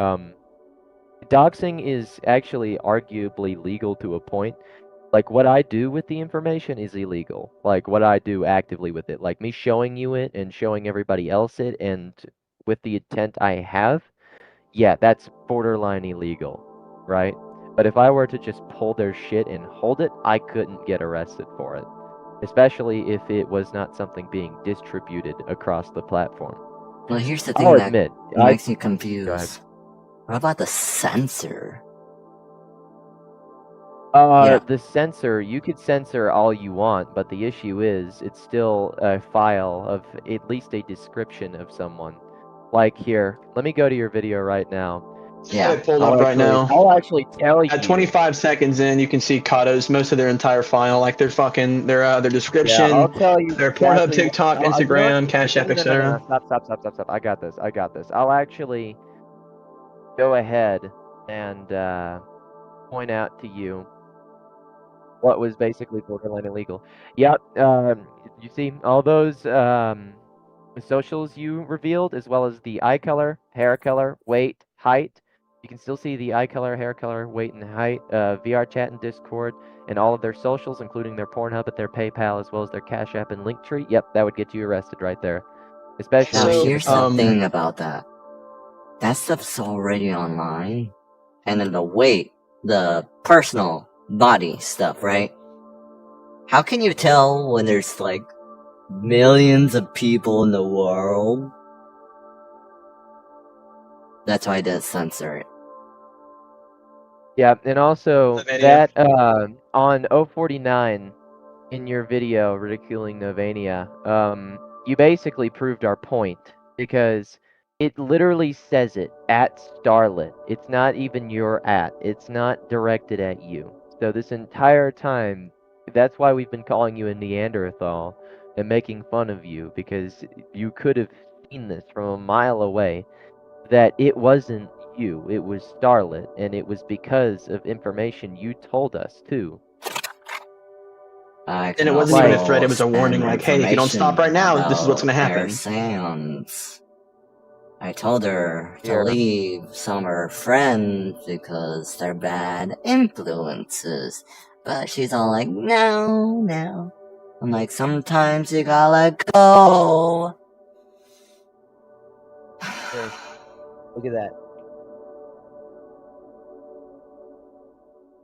Doxing is actually arguably legal to a point. Like, what I do with the information is illegal. Like, what I do actively with it. Like, me showing you it and showing everybody else it, and with the intent I have, yeah, that's borderline illegal, right? But if I were to just pull their shit and hold it, I couldn't get arrested for it. Especially if it was not something being distributed across the platform. Well, here's the I'll thing that admit, makes me Go ahead. confused. What about the censor? The censor, you could censor all you want, but the issue is, it's still a file of at least a description of someone. Like here, let me go to your video right now. Yeah. I pulled up right now. I'll actually tell you. At 25 seconds in, you can see Kato's most of their entire file, like their description, Yeah, I'll tell you their Pornhub, exactly- TikTok, you know what? Instagram, Cash App, No, etc. Stop. I got this. I'll actually go ahead and point out to you what was basically borderline illegal. Yep, you see all those socials you revealed, as well as the eye color, hair color, weight, height. You can still see the eye color, hair color, weight, and height, VR chat and Discord, and all of their socials, including their Pornhub, at their PayPal, as well as their Cash App and Linktree. Yep, that would get you arrested right there. Especially. Now, So, here's the thing about that. That stuff's already online. And then the personal body stuff, right? How can you tell when there's like millions of people in the world? That's why I did censor it. Yeah, and also Novania. that on 049 in your video ridiculing Novania, you basically proved our point because it literally says it at Starlit. It's not even your at. It's not directed at you. So this entire time, that's why we've been calling you a Neanderthal and making fun of you, because you could have seen this from a mile away that it wasn't you, it was Starlit, and it was because of information you told us too. I And can it wasn't even a also threat, it was a warning, spend like, hey, if you don't stop right information now, this is what's gonna about happen. Air Sands. I told her to Here. leave some of her friends because they're bad influences. But she's all like, no, no. I'm like, sometimes you gotta let go. Here. Look at that.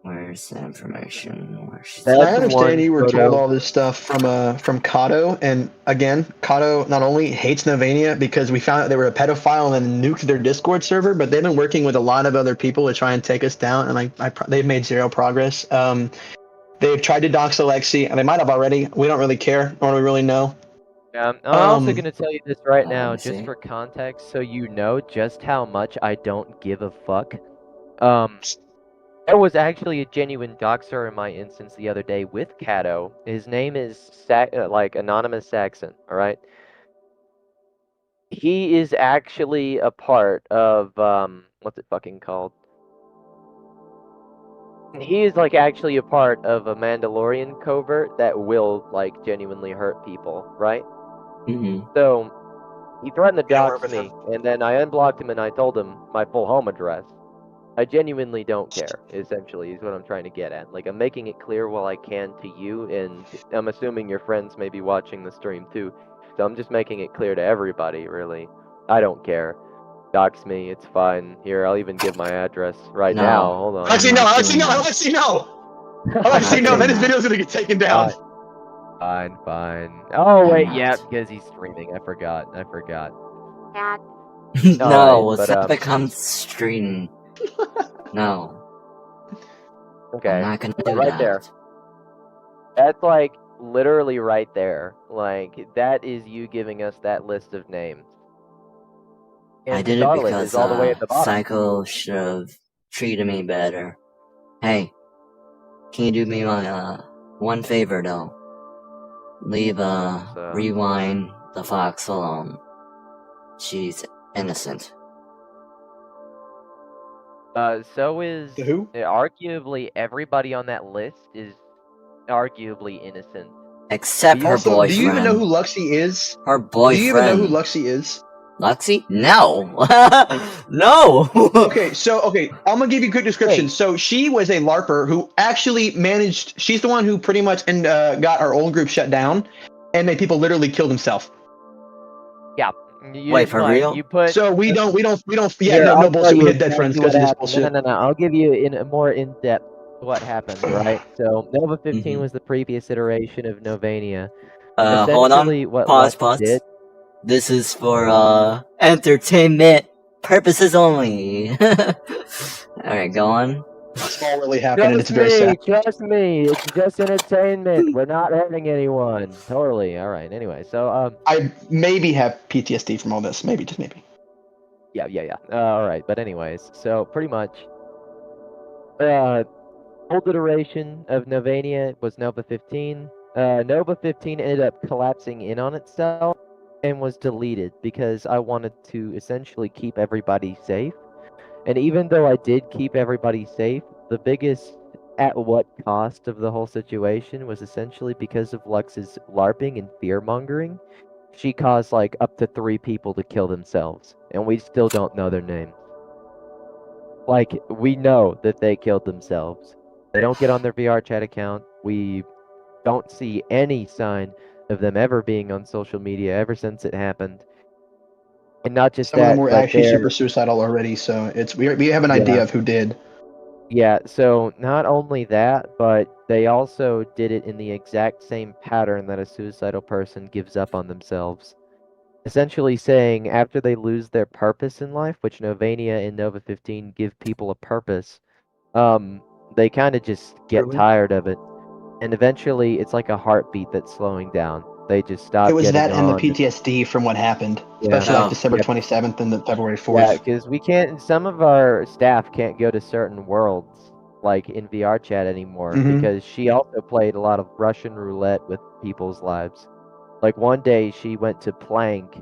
Where's the information? Where's she? That's I understand one you were photo. told all this stuff from Kato, and again, Kato not only hates Novania because we found out they were a pedophile and nuked their Discord server, but they've been working with a lot of other people to try and take us down, and they've made zero progress. They've tried to dox Alexi, and they might have already. We don't really care, nor do we really know. I'm also Um, going to tell you this right now, let me just see. for context, so you know just how much I don't give a fuck. There was actually a genuine doxer in my instance the other day with Kato. His name is like Anonymous Saxon, alright? He is actually a part of, what's it fucking called? He is like actually a part of a Mandalorian covert that will like genuinely hurt people, right? Mm-hmm. So he threatened to We don't work dox with me, and then I unblocked him and I told him my full home address. I genuinely don't care, essentially, is what I'm trying to get at. Like, I'm making it clear while I can to you, and I'm assuming your friends may be watching the stream too. So I'm just making it clear to everybody, really. I don't care. Dox me, it's fine. Here, I'll even give my address right No. now. Hold on. Alexi, I'm no, not Alexi, doing no, that. Alexi, no, I'm Alexi, no. not Then doing his that. video's gonna get taken down. Fine. Oh, wait, I'm yeah, not. because he's streaming. I forgot. No, Alright, but, Seppa comes stream. No, I'm okay. not gonna do Right that. there. That's like literally right there. Like that is you giving us that list of names. I And did it Starlet because is all the way at the bottom. Psycho should have treated me better. Hey, can you do me one favor though? Leave Rewind the Fox alone. She's innocent. So is The who? arguably everybody on that list is arguably innocent. Except her Also, boyfriend. do you even know who Luxie is? Her Do boyfriend. you even know who Luxie is? Luxie? No! No! Okay, I'm gonna give you a quick description. Wait. So she was a LARPer who actually managed. She's the one who pretty much got our old group shut down, and made people literally kill themselves. Yeah. Wait, for real? So we don't. Yeah, Here, no I'll tell bullshit. We you had dead friends exactly because of this what happened. bullshit. No. I'll give you in a more in depth what happened. Right. So Nova 15 Mhm. was the previous iteration of Novania. Hold Essentially, on. what Pause, Lux pause. did. This is for, entertainment purposes only. Alright, go on. It's all really happened, and it's very sad. Trust me, it's just entertainment. We're not hurting anyone. Totally. All right. Anyway, so I maybe have PTSD from all this. Maybe, just maybe. yeah. All right. But anyways, so pretty much, old iteration of Novania was Nova 15. Nova 15 ended up collapsing in on itself and was deleted because I wanted to essentially keep everybody safe. And even though I did keep everybody safe, the biggest at what cost of the whole situation was essentially because of Lux's LARPing and fear mongering. She caused like up to 3 people to kill themselves, and we still don't know their names. Like, we know that they killed themselves. They don't get on their VR chat account. We don't see any sign of them ever being on social media ever since it happened. And not just Some of them that, were but actually they're super suicidal already, so we have an idea of who did. Yeah, so not only that, but they also did it in the exact same pattern that a suicidal person gives up on themselves. essentially saying after they lose their purpose in life, which Novania and Nova 15 give people a purpose, they kind of just get True. tired of it, and eventually it's like a heartbeat that's slowing down. They just It stop was getting that and the on. PTSD from what happened, Yeah. especially like Oh. December Yep. 27th and the February Yeah, 4th. because we can't. Some of our staff can't go to certain worlds, like in VR chat anymore, Mhm. because she also played a lot of Russian roulette with people's lives. Like one day she went to Plank,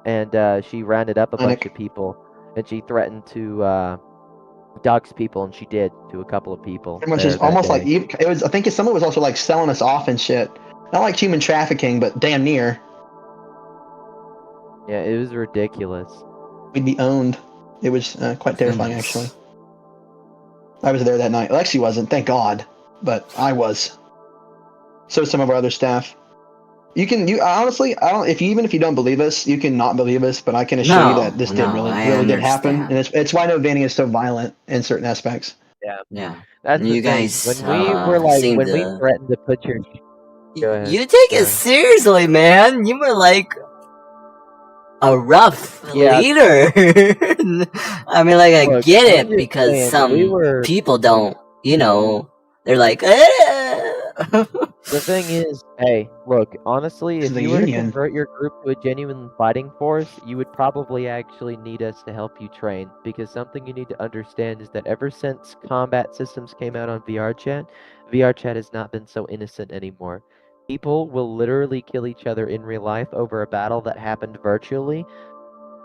and she rounded up a bunch Clinic. of people, and she threatened to dox people, and she did to a couple of people. Pretty much there is that almost day. like it was. I think some of it was also like selling us off and shit. Not like human trafficking, but damn near. Yeah, it was ridiculous. We'd be owned. It was quite terrifying, Goodness. actually. I was there that night. Lexi wasn't, thank God, but I was. So some of our other staff. You honestly, I don't. If you don't believe us, you can not believe us, but I can assure you that this did I really did happen, understand. and it's why Novania is so violent in certain aspects. Yeah. That's You the thing. guys When we were like, seem when we to. threatened to put your Go ahead. You take it Sorry. seriously, man. You were like a rough Yeah. leader. I mean, like, I Look, get I'm it just because saying, some we were- people don't, you know, they're like, The thing is, hey, look, honestly, This if is a you were to union. convert your group to a genuine fighting force, you would probably actually need us to help you train. Because something you need to understand is that ever since combat systems came out on VR chat has not been so innocent anymore. People will literally kill each other in real life over a battle that happened virtually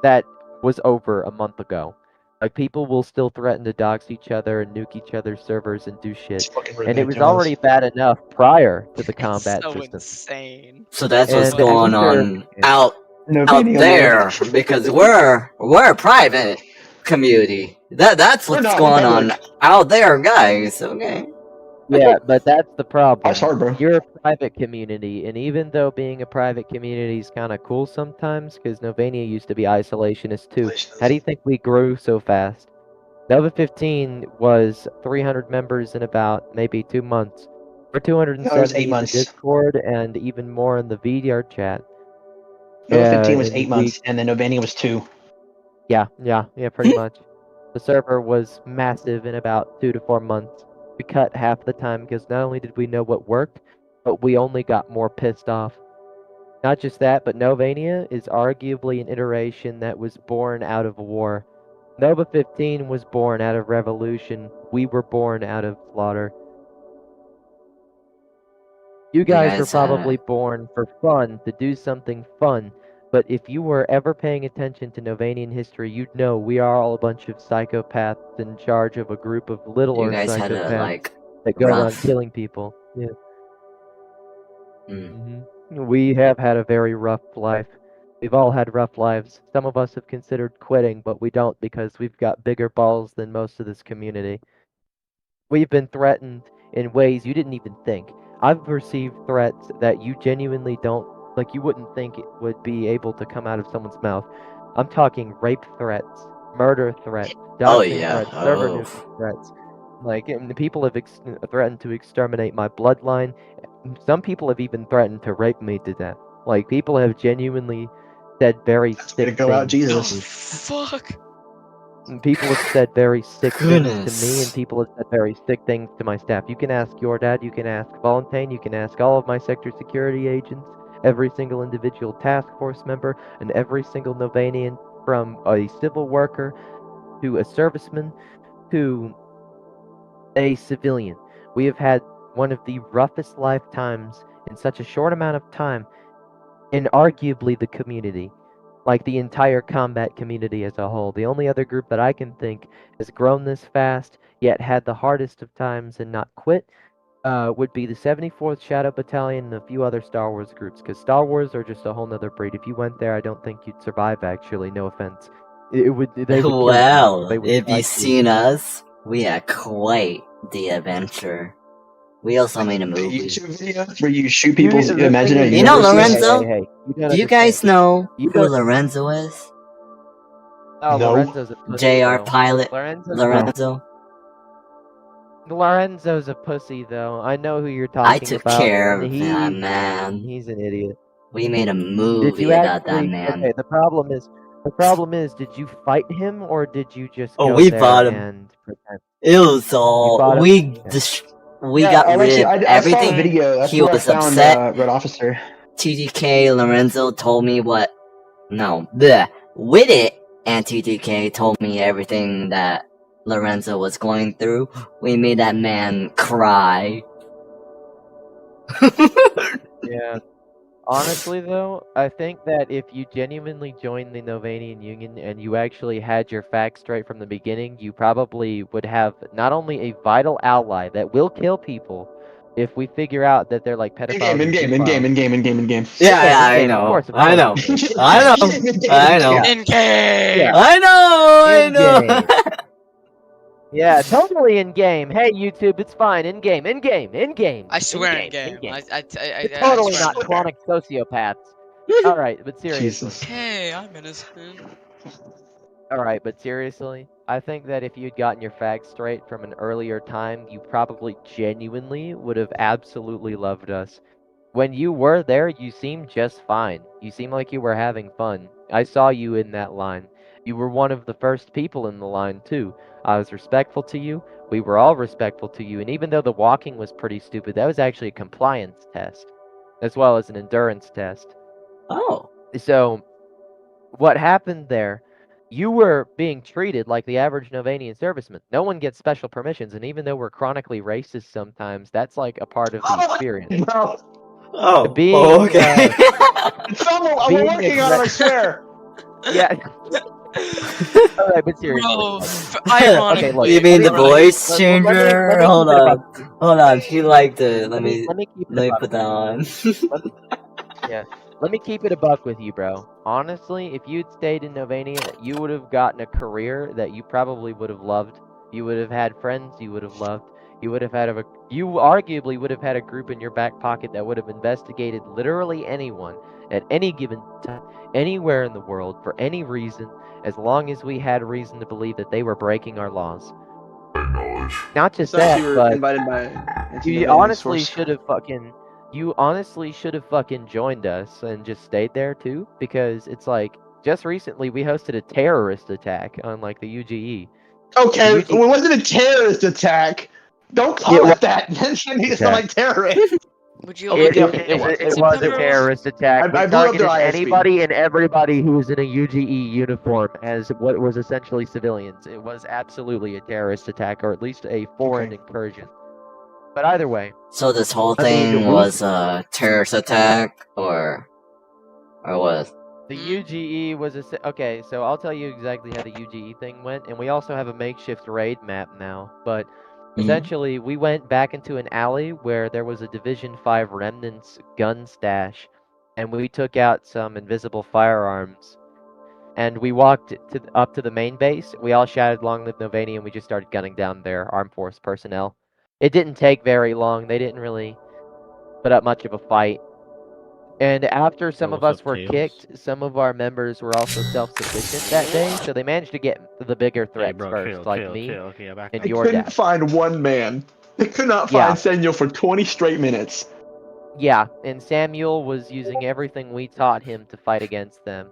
that was over a month ago. Like, people will still threaten to dox each other and nuke each other's servers and do shit. It's fucking And it was ridiculous. already bad enough prior to the It's combat so system. insane. So that's what's And going after- on out Novania there was. because we're a private community. That's We're what's not, going we're on public. out there, guys. Okay. Yeah, but that's the problem. Life's hard, bro. You're a private community, and even though being a private community is kind of cool sometimes, because Novania used to be isolationist too, how do you think we grew so fast? Nova 15 was 300 members in about maybe 2 months. We're 270 8 in the months. Discord and even more in the VDR chat. Nova 15 was and 8 months, and then Novania was 2. Yeah, pretty much. The server was massive in about 2 to 4 months. We cut half the time because not only did we know what worked, but we only got more pissed off. Not just that, but Novania is arguably an iteration that was born out of war. Nova 15 was born out of revolution. We were born out of slaughter. You guys were guys, probably born for fun, to do something fun. But if you were ever paying attention to Novanian history, you'd know we are all a bunch of psychopaths in charge of a group of littler You guys had psychopaths a like that go around rough. killing people. Yeah. Mm. We have had a very rough life. We've all had rough lives. Some of us have considered quitting, but we don't because we've got bigger balls than most of this community. We've been threatened in ways you didn't even think. I've received threats that you genuinely don't, like, you wouldn't think it would be able to come out of someone's mouth. I'm talking rape threats, murder threats, doxing yeah. threats, server Oh. nuking threats. Like, and people have threatened to exterminate my bloodline. Some people have even threatened to rape me to death. Like, people have genuinely said very Way to sick go out, things. Oh, Jesus. fuck. People have said very sick things to me, Goodness. and people have said very sick things to my staff. You can ask your dad, you can ask Valentine, you can ask all of my sector security agents, every single individual task force member, and every single Novanian, from a civil worker to a serviceman to a civilian. We have had one of the roughest lifetimes in such a short amount of time in arguably the community. Like the entire combat community as a whole. The only other group that I can think has grown this fast, yet had the hardest of times and not quit, would be the 74th Shadow Battalion and a few other Star Wars groups. Because Star Wars are just a whole nother breed. If you went there, I don't think you'd survive. Actually, no offense. They would kill you. Well, They would if fight you seen us, we had quite the adventure. We also made a movie. YouTube video where you shoot people's The thing imaginary is- You know universes. Lorenzo? Hey, you gotta Do you understand. guys know You who don't- Lorenzo is? Oh, No. Lorenzo's a pussy. JR though. Pilot Lorenzo's Lorenzo? a pussy, though. I know who you're talking I took about. care and of he- that man. He's an idiot. We made a Did movie you about that actually? man. Okay, the problem is, did you fight him or did you just Oh, go we there fought him. and pretend? It was You all fought him. we Yeah, got Alexi, rid of I saw the everything. video. That's He where I was found upset. Red Officer. TTK Lorenzo told me what. No, bleh. With it, and TTK told me everything that Lorenzo was going through. We made that man cry. Yeah. Honestly, though, I think that if you genuinely joined the Novanian Union and you actually had your facts straight from the beginning, you probably would have not only a vital ally that will kill people if we figure out that they're like pedophiles. In game. Yeah, I In-game, of know. course, I know. in-game. I know. I know. Yeah. In game. Yeah. I know. I In-game. know. Yeah, totally in-game. Hey, YouTube, it's fine. In-game. I swear in game. In-game. I It's totally swear. not chronic sociopaths. All right, but seriously. Jesus. Hey, I'm innocent. All right, but seriously, I think that if you'd gotten your facts straight from an earlier time, you probably genuinely would have absolutely loved us. When you were there, you seemed just fine. You seemed like you were having fun. I saw you in that line. You were one of the first people in the line, too. I was respectful to you. We were all respectful to you. And even though the walking was pretty stupid, that was actually a compliance test, as well as an endurance test. Oh. So, what happened there? You were being treated like the average Novanian serviceman. No one gets special permissions, and even though we're chronically racist sometimes, that's like a part of the experience. Bro, Oh. Being, okay. I'm Being working on it, I swear. Yeah. All right, but seriously. Bro, Okay, ironically. look. You mean the let me- voice let me- let me- changer? let me Hold keep it on. about- Hold on. He liked it. Let me keep it let me about- put that on. Let me keep it a buck with you, bro. Honestly, if you'd stayed in Novania, you would have gotten a career that you probably would have loved. You would have had friends you would have loved. You arguably would have had a group in your back pocket that would have investigated literally anyone at any given time, anywhere in the world, for any reason, as long as we had reason to believe that they were breaking our laws. Not just that, but invited by you honestly should have fucking joined us and just stayed there too, because it's like just recently we hosted a terrorist attack on like the UGE. Okay, The UGE it wasn't a terrorist attack. Don't call it that. Then you sound like terrorist. Would you Okay, look okay, at it it's was a pivotal- terrorist attack. I We blew up their targeted ISP. anybody and everybody who was in a UGE uniform as what was essentially civilians. It was absolutely a terrorist attack, or at least a foreign incursion. But either way, So this whole I mean, thing was a terrorist attack, or what? the UGE was okay. So I'll tell you exactly how the UGE thing went, and we also have a makeshift raid map now. But essentially, we went back into an alley where there was a Division 5 Remnants gun stash, and we took out some invisible firearms. And we walked up to the main base. We all shouted "Long live Novania," and we just started gunning down their armed force personnel. It didn't take very long. They didn't really put up much of a fight. And after some of us were kicked, some of our members were also self-sufficient that day, so they managed to get the bigger threats first, like me and I your couldn't dad. find one man. They could not Yeah. find Senor for 20 straight minutes. Yeah, and Samuel was using everything we taught him to fight against them.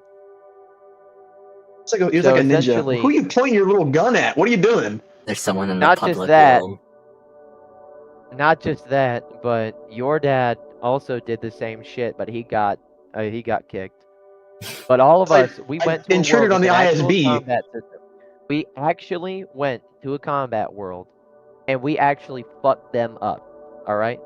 He was So like a ninja. essentially- Who are you pointing your little gun at? What are you doing? There's someone in the Not just public that. world. Not just that, but your dad also did the same shit, but he got kicked. But all of I- us, we I went to a intruded world on with the an actual ISB. combat system. We actually went to a combat world, and we actually fucked them up. All right,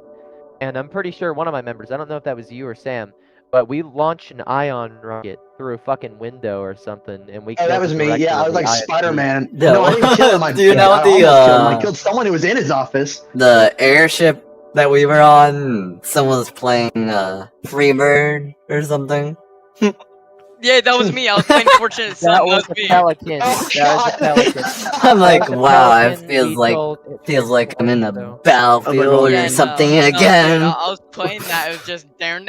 and I'm pretty sure one of my members, I don't know if that was you or Sam, but we launched an ion rocket through a fucking window or something, and we. Oh, that killed was the me. director Yeah, I of was the like ISB. Spider-Man. No. No, I didn't kill him. Do you know I the, almost killed him. I killed someone who was in his office. The airship that we were on, someone was playing Freebird or something. Yeah, that was me. I was playing Fortunate Son. That was That was a me. pelican. Oh, That was a pelican. I'm like, That was a wow, it pelican. feels We like told- I'm in so- the battlefield Yeah, or something no, again. dude, I was playing that. It was just down.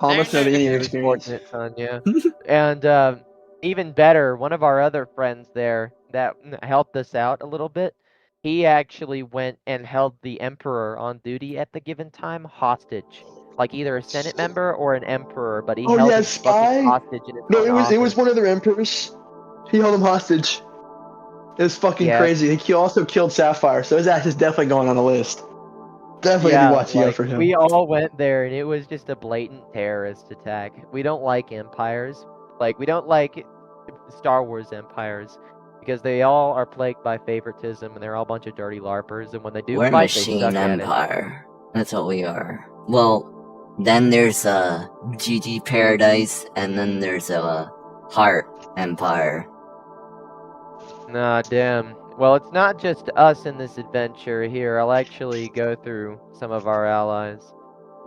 Almost There, never there. any It's experience. Fortunate Son, yeah. And even better, one of our other friends there that helped us out a little bit, he actually went and held the Emperor on duty at the given time hostage. like either a Senate member or an emperor, but he Oh, held yeah, his fucking spy? hostage in his No, own it was office. one of their emperors. He held him hostage. It was fucking Yeah. crazy. He also killed Sapphire, so his ass is definitely going on the list. Definitely gonna Yeah, be watching out like, for him. we all went there, and it was just a blatant terrorist attack. We don't like empires. Like, we don't like Star Wars empires because they all are plagued by favoritism, and they're all a bunch of dirty larpers. And when they do We're fight, they Machine suck at it. Empire. That's what we are. Well, then there's a GG Paradise, and then there's a Heart Empire. Nah, damn. Well, it's not just us in this adventure here. I'll actually go through some of our allies.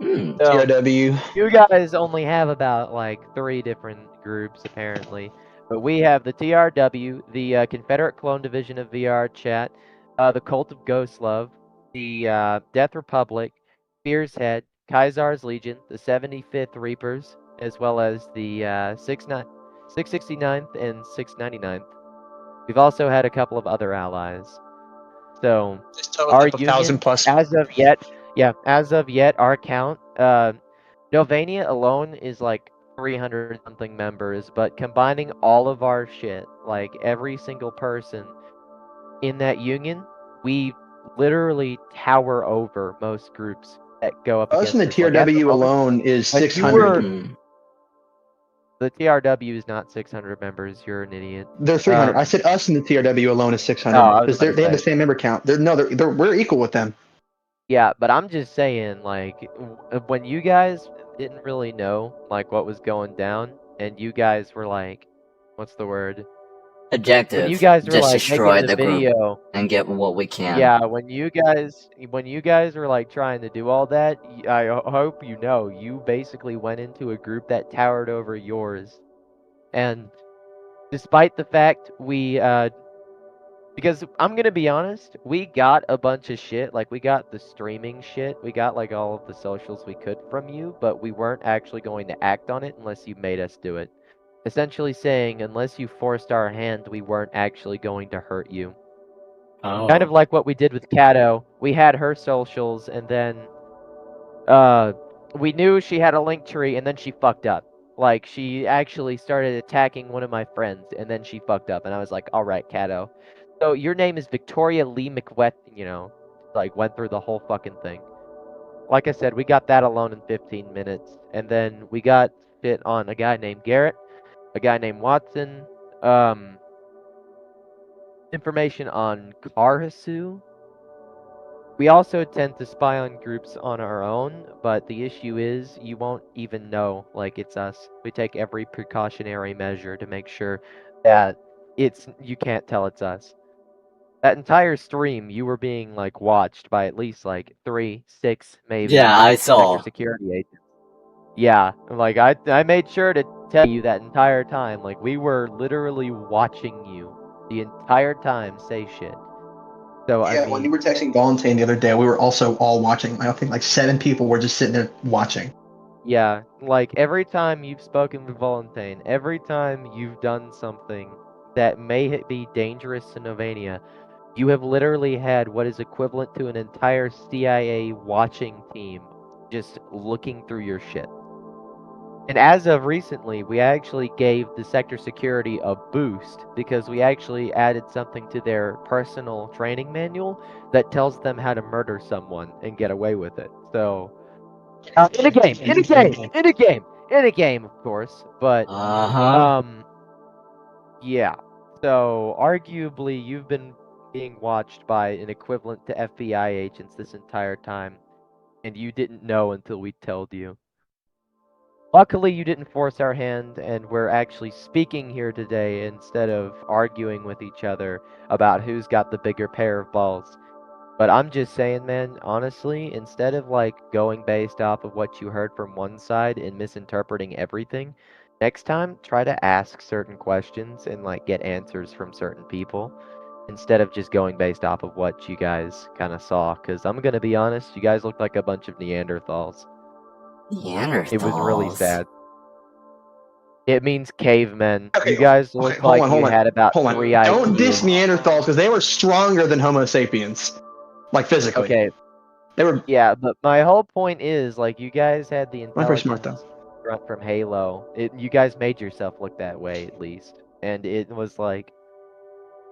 Hmm. So, TRW. you guys only have about like 3 different groups apparently, but we have the TRW, the Confederate Clone Division of VR Chat, the Cult of Ghostlove, the Death Republic, Spear's Head, Kaisar's Legion, the 75th Reapers, as well as the 669th and 699th. We've also had a couple of other allies. So It's total our up 1,000 union, plus. as of yet, our count, Novania alone is like 300 something members, but combining all of our shit, like every single person in that union, we literally tower over most groups that go up Us against and the us. Like, at the TRW moment, alone is when you 600. were- Hmm. the TRW is not 600 members. You're an idiot. They're 300. I said us and the TRW alone is 600 Oh, I was because about to they have the say. same member count. We're equal with them. Yeah, but I'm just saying, like, when you guys didn't really know, like, what was going down, and you guys were like, what's the word? Objective. When you guys were, just like, destroy making the the group video, and get what we can. yeah, when you guys were, like, trying to do all that, I hope you know, you basically went into a group that towered over yours. And despite the fact because I'm gonna be honest, we got a bunch of shit. Like, we got the streaming shit. We got, like, all of the socials we could from you, but we weren't actually going to act on it unless you made us do it. Essentially saying, unless you forced our hand, we weren't actually going to hurt you. Oh. Kind of like what we did with Kato. We had her socials, and then we knew she had a link tree, and then she fucked up. Like, she actually started attacking one of my friends, and then she fucked up, and I was like, alright, Kato. So your name is Victoria Lee McWet, like, went through the whole fucking thing. Like I said, we got that alone in 15 minutes, and then we got shit on a guy named Garrett, a guy named Watson, information on Karhasu. We also tend to spy on groups on our own, but the issue is you won't even know, like, it's us. We take every precautionary measure to make sure that you can't tell it's us. That entire stream, you were being, like, watched by at least, like, 3, 6, maybe. Yeah, I saw. Sector security agents. Yeah, like, I made sure to tell you that entire time. Like, we were literally watching you the entire time say shit. So, Yeah, I mean, when you were texting Valentine the other day, we were also all watching. I think like 7 people were just sitting there watching. yeah, like, every time you've spoken with Valentine, every time you've done something that may be dangerous to Novania, you have literally had what is equivalent to an entire CIA watching team just looking through your shit. And as of recently, we actually gave the sector security a boost because we actually added something to their personal training manual that tells them how to murder someone and get away with it. So, in a game, of course, but Uh-huh. yeah. So, arguably, you've been being watched by an equivalent to FBI agents this entire time, and you didn't know until we told you. Luckily, you didn't force our hand, and we're actually speaking here today instead of arguing with each other about who's got the bigger pair of balls. But I'm just saying, man, honestly, instead of, like, going based off of what you heard from one side and misinterpreting everything, next time, try to ask certain questions and, like, get answers from certain people instead of just going based off of what you guys kind of saw. Because I'm going to be honest, you guys looked like a bunch of Neanderthals. Neanderthals. It was really sad. It means cavemen. Okay, You guys okay, look hold like on, hold you on, had about Hold on. 3 Don't IQ. diss Neanderthals because they were stronger than Homo sapiens, like physically. Okay, They were Yeah, but my whole point is, like, you guys had the not very smart intelligence though. front from Halo. You guys made yourself look that way, at least. And it was like,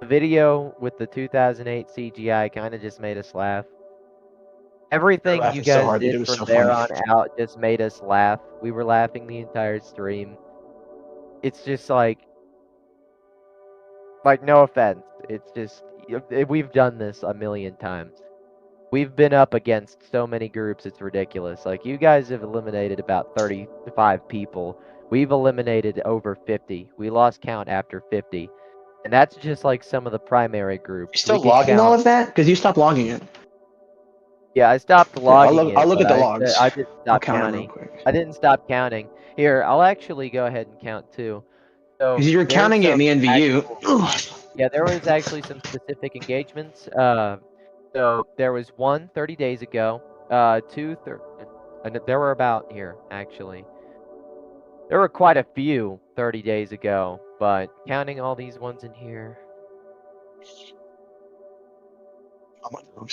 the video with the 2008 CGI kind of just made us laugh. Everything you laughing so guys hard, dude. did It was from so there funny. on out just made us laugh. We were laughing the entire stream. It's just like, no offense. It's just, we've done this a million times. We've been up against so many groups, it's ridiculous. Like, you guys have eliminated about 35 people. We've eliminated over 50. We lost count after 50. And that's just like some of the primary You groups. still We could logging all count. of that? Because you stopped logging it. Yeah, I stopped Here, logging it, I'll look but at the logs. I didn't I'll stop count them real counting. quick. I didn't stop counting. Here, I'll actually go ahead and count too. So Because you were there's counting it in some the actual- NVU. Yeah, there was actually some specific engagements. So there was one 30 days ago. There were about here actually. There were quite a few 30 days ago, but counting all these ones in here,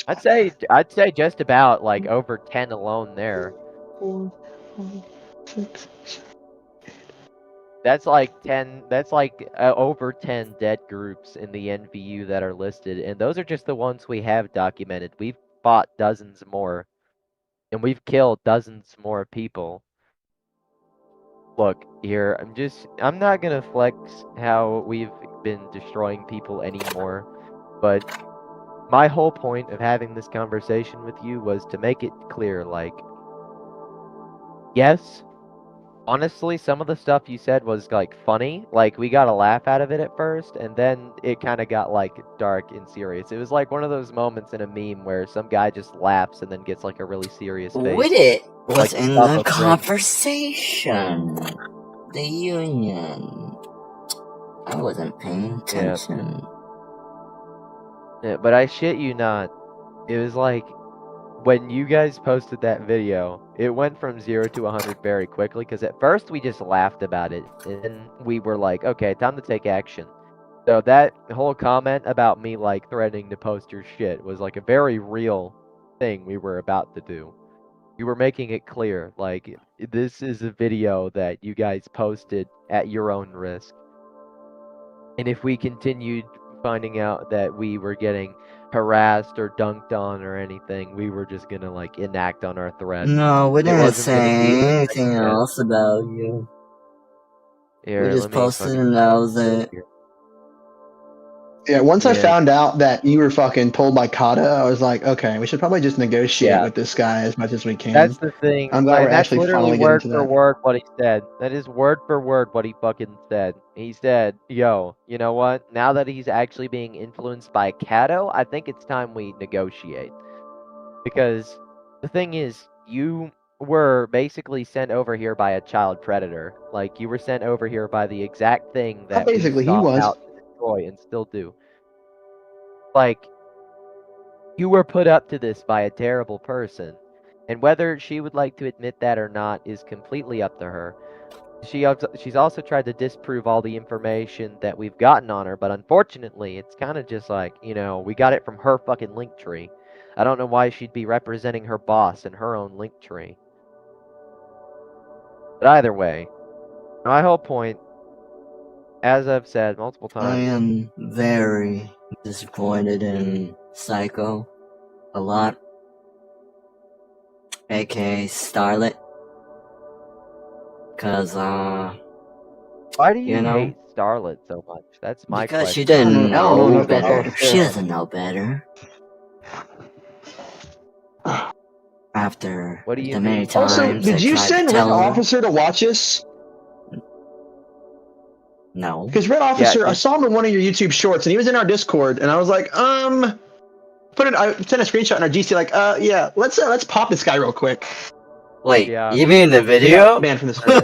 I'd say just about like over 10 alone there. 4, 5, 6, 7. That's like 10. That's like over 10 dead groups in the NVU that are listed, and those are just the ones we have documented. We've fought dozens more, and we've killed dozens more people. Look here, I'm not gonna flex how we've been destroying people anymore, but my whole point of having this conversation with you was to make it clear, like, yes, honestly, some of the stuff you said was, like, funny. Like, we got a laugh out of it at first, and then it kind of got, like, dark and serious. It was like one of those moments in a meme where some guy just laughs and then gets, like, a really serious face. With it was Like in above the a fringe. conversation. The union. I wasn't paying attention. Yeah, but I shit you not. It was like, when you guys posted that video, it went from 0 to 100 very quickly, because at first we just laughed about it, and then we were like, okay, time to take action. So that whole comment about me, like, threatening to post your shit was, like, a very real thing we were about to do. You were making it clear, like, this is a video that you guys posted at your own risk. And if we continued finding out that we were getting harassed or dunked on or anything, we were just gonna, like, enact on our threat. No, we It didn't wasn't gonna say be a anything threat. else about you. Here, We just let me posted fucking- and that was it. Yeah, once I Yeah. found out that you were fucking pulled by Kata, I was like, okay, we should probably just negotiate Yeah. with this guy as much as we can. That's the thing. I'm glad like, we're that's actually literally finally getting word to for that. word what he said. That is word for word what he fucking said. He said, yo, you know what? Now that he's actually being influenced by Kato, I think it's time we negotiate. Because the thing is, you were basically sent over here by a child predator. Like, you were sent over here by the exact thing that basically, we he sought was. out to destroy and still do. Like, you were put up to this by a terrible person, and whether she would like to admit that or not is completely up to her. She's also tried to disprove all the information that we've gotten on her, but unfortunately, it's kind of just like, you know, we got it from her fucking link tree. I don't know why she'd be representing her boss in her own link tree. But either way, my whole point, as I've said multiple I times, am very disappointed in Psycho. A lot. AKA Starlet. Cause, why do you you know, hate Starlet so much? That's my because question. she didn't I don't know know enough about better. that. She doesn't know better. After What do you the many mean? times Also, I did you tried send to Red tell her, Officer to watch us? no. Because Red Officer, I did- saw him in one of your YouTube shorts, and he was in our Discord, and I was like, I sent a screenshot in our GC, like, yeah, let's pop this guy real quick. Wait, Yeah. you mean the He got video? banned from the server.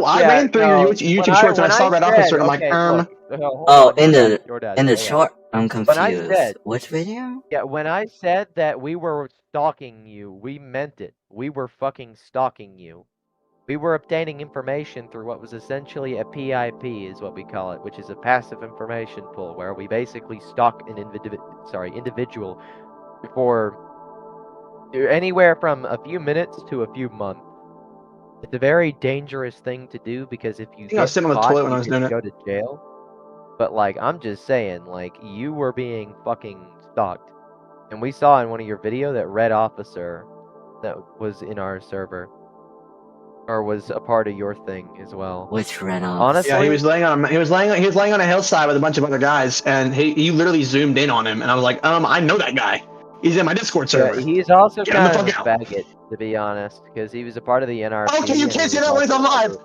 I ran through your YouTube shorts and I saw Red Officer, and I'm like, Oh, in the short, I'm When confused. I said- Which video? Yeah, when I said that we were stalking you, we meant it. We were fucking stalking you. We were obtaining information through what was essentially a PIP, is what we call it, which is a passive information pool, where we basically stalk an individual for anywhere from a few minutes to a few months. It's a very dangerous thing to do because if you I think I was get sitting on the caught, toilet when I you was could doing it. go to jail. But like, I'm just saying, like, you were being fucking stalked. And we saw in one of your video that Red Officer that was in our server, or was a part of your thing as well. Which red Honestly, Yeah, he was laying on a hillside with a bunch of other guys, and you literally zoomed in on him, and I was like, I know that guy. He's in my Discord yeah, server. he's also Get him the kind of a fuck out. faggot, to be honest, because he was a part of the NRP. Okay, you and can't he say was that when it's also on a live. member-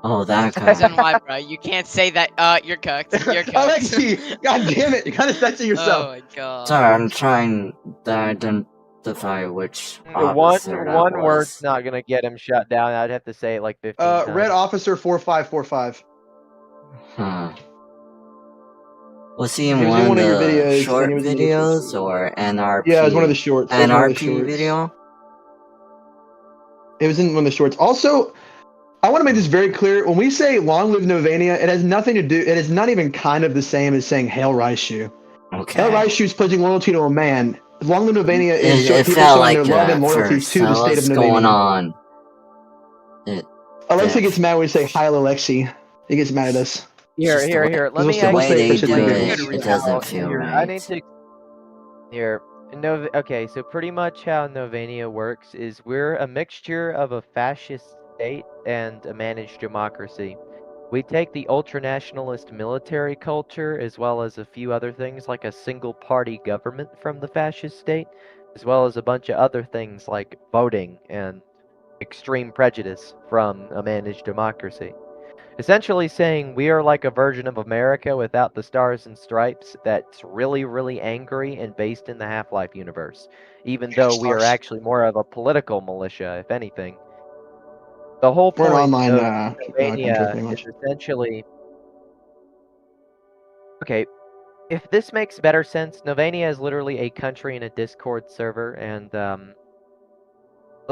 Oh, that It's on guy. live, bro. You can't say that. You're cooked. You're cooked. Alexi, god damn it, you gotta censor Oh yourself. my god. Sorry, I'm trying to identify which The officer that one word's was. not gonna get him shut down. I'd have to say it like 15 times. Red Officer 4545. Huh. Was he He in was one in of one of your the videos, short and he was in the videos Discord or NRP? Yeah, it was one of the shorts. It was one of the NRP shorts. video? It was in one of the shorts. Also, I want to make this very clear. When we say "Long live Novania," it has nothing to do. It is not even kind of the same as saying "Hail Raishu." Okay. Hail Raishu is pledging loyalty to a man. Long live Novania is It people felt showing like their love and that loyalty first. to the So state of what's going Novania. on? Alexi Yeah. gets mad when we say "Hail Alexi." He gets mad at us. Here, Just the here, way- here. Let The me way actually they do explain it, to you it how- doesn't feel here, right. I need to. Here, okay. So pretty much how Novania works is we're a mixture of a fascist state and a managed democracy. We take the ultranationalist military culture as well as a few other things like a single-party government from the fascist state, as well as a bunch of other things like voting and extreme prejudice from a managed democracy. Essentially saying we are like a version of America without the stars and stripes that's really, really angry and based in the Half-Life universe. Even though we are Stars. actually more of a political militia, if anything. The whole We're an point online of country, Pennsylvania pretty is much. essentially... Okay, if this makes better sense, Novania is literally a country in a Discord server, and the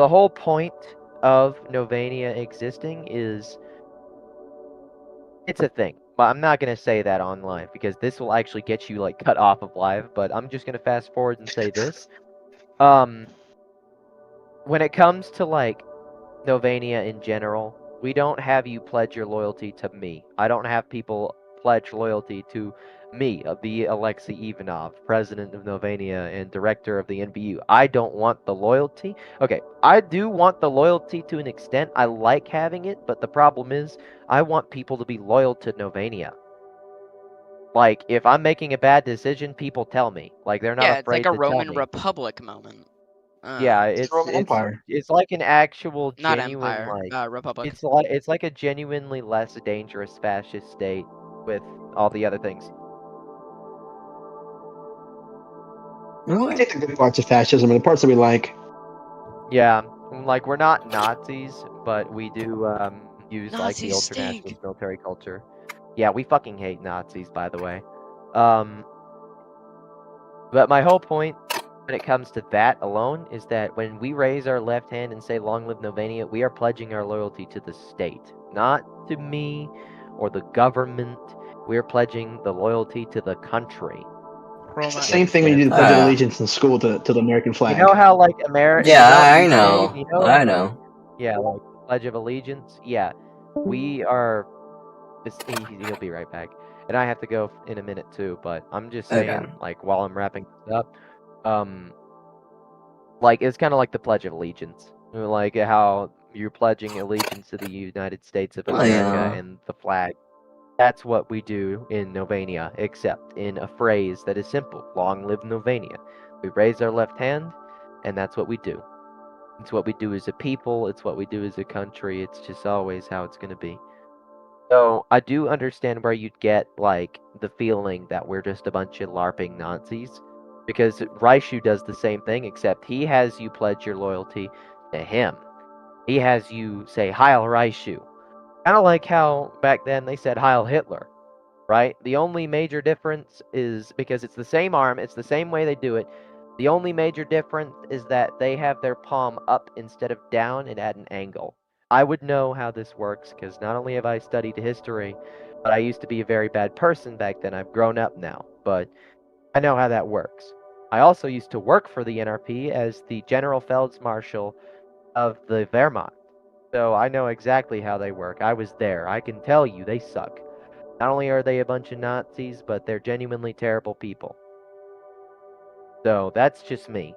whole point of Novania existing is... It's a thing, but I'm not going to say that on live, because this will actually get you, like, cut off of live, but I'm just going to fast forward and say this. When it comes to, like, Novania in general, we don't have you pledge your loyalty to me. I don't have people pledge loyalty to me, the Alexei Ivanov, president of Novania and director of the NBU. I don't want the loyalty. Okay, I do want the loyalty to an extent. I like having it, but the problem is I want people to be loyal to Novania. Like, if I'm making a bad decision, people tell me. Like, they're not Yeah, it's afraid like a to tell Roman me. Republic moment. Yeah, It's the Roman Empire. it's like an actual Not genuine Empire. Republic. it's like a genuinely less dangerous fascist state with all the other things. We take the good parts of fascism and the parts that we like. Yeah, like we're not Nazis, but we do use like the Nazis ultranationalist stink. military culture. Yeah, we fucking hate Nazis, by the way. But my whole point when it comes to that alone is that when we raise our left hand and say "Long live Novania," we are pledging our loyalty to the state, not to me or the government. We're pledging the loyalty to the country. It's the same thing when you do the Pledge of Allegiance in school to the American flag. You know how like America? Yeah, I UK, know. you know, I know. Yeah, like Pledge of Allegiance. Yeah, we are. He'll be right back, and I have to go in a minute too. But I'm just saying, Okay. like while I'm wrapping this up, like it's kind of like the Pledge of Allegiance, like how you're pledging allegiance to the United States of Oh, America yeah. and the flag. That's what we do in Novania, except in a phrase that is simple: "Long live Novania." We raise our left hand, and that's what we do. It's what we do as a people. It's what we do as a country. It's just always how it's going to be. So I do understand where you'd get like the feeling that we're just a bunch of LARPing Nazis, because Raishu does the same thing, except he has you pledge your loyalty to him. He has you say Heil Raishu, kind of like how back then they said Heil Hitler, right? The only major difference is because it's the same arm, it's the same way they do it. The only major difference is that they have their palm up instead of down and at an angle. I would know how this works because not only have I studied history, but I used to be a very bad person back then. I've grown up now, but I know how that works. I also used to work for the NRP as the General Feldmarschall of the Wehrmacht. So I know exactly how they work. I was there. I can tell you they suck. Not only are they a bunch of Nazis, but they're genuinely terrible people. So that's just me.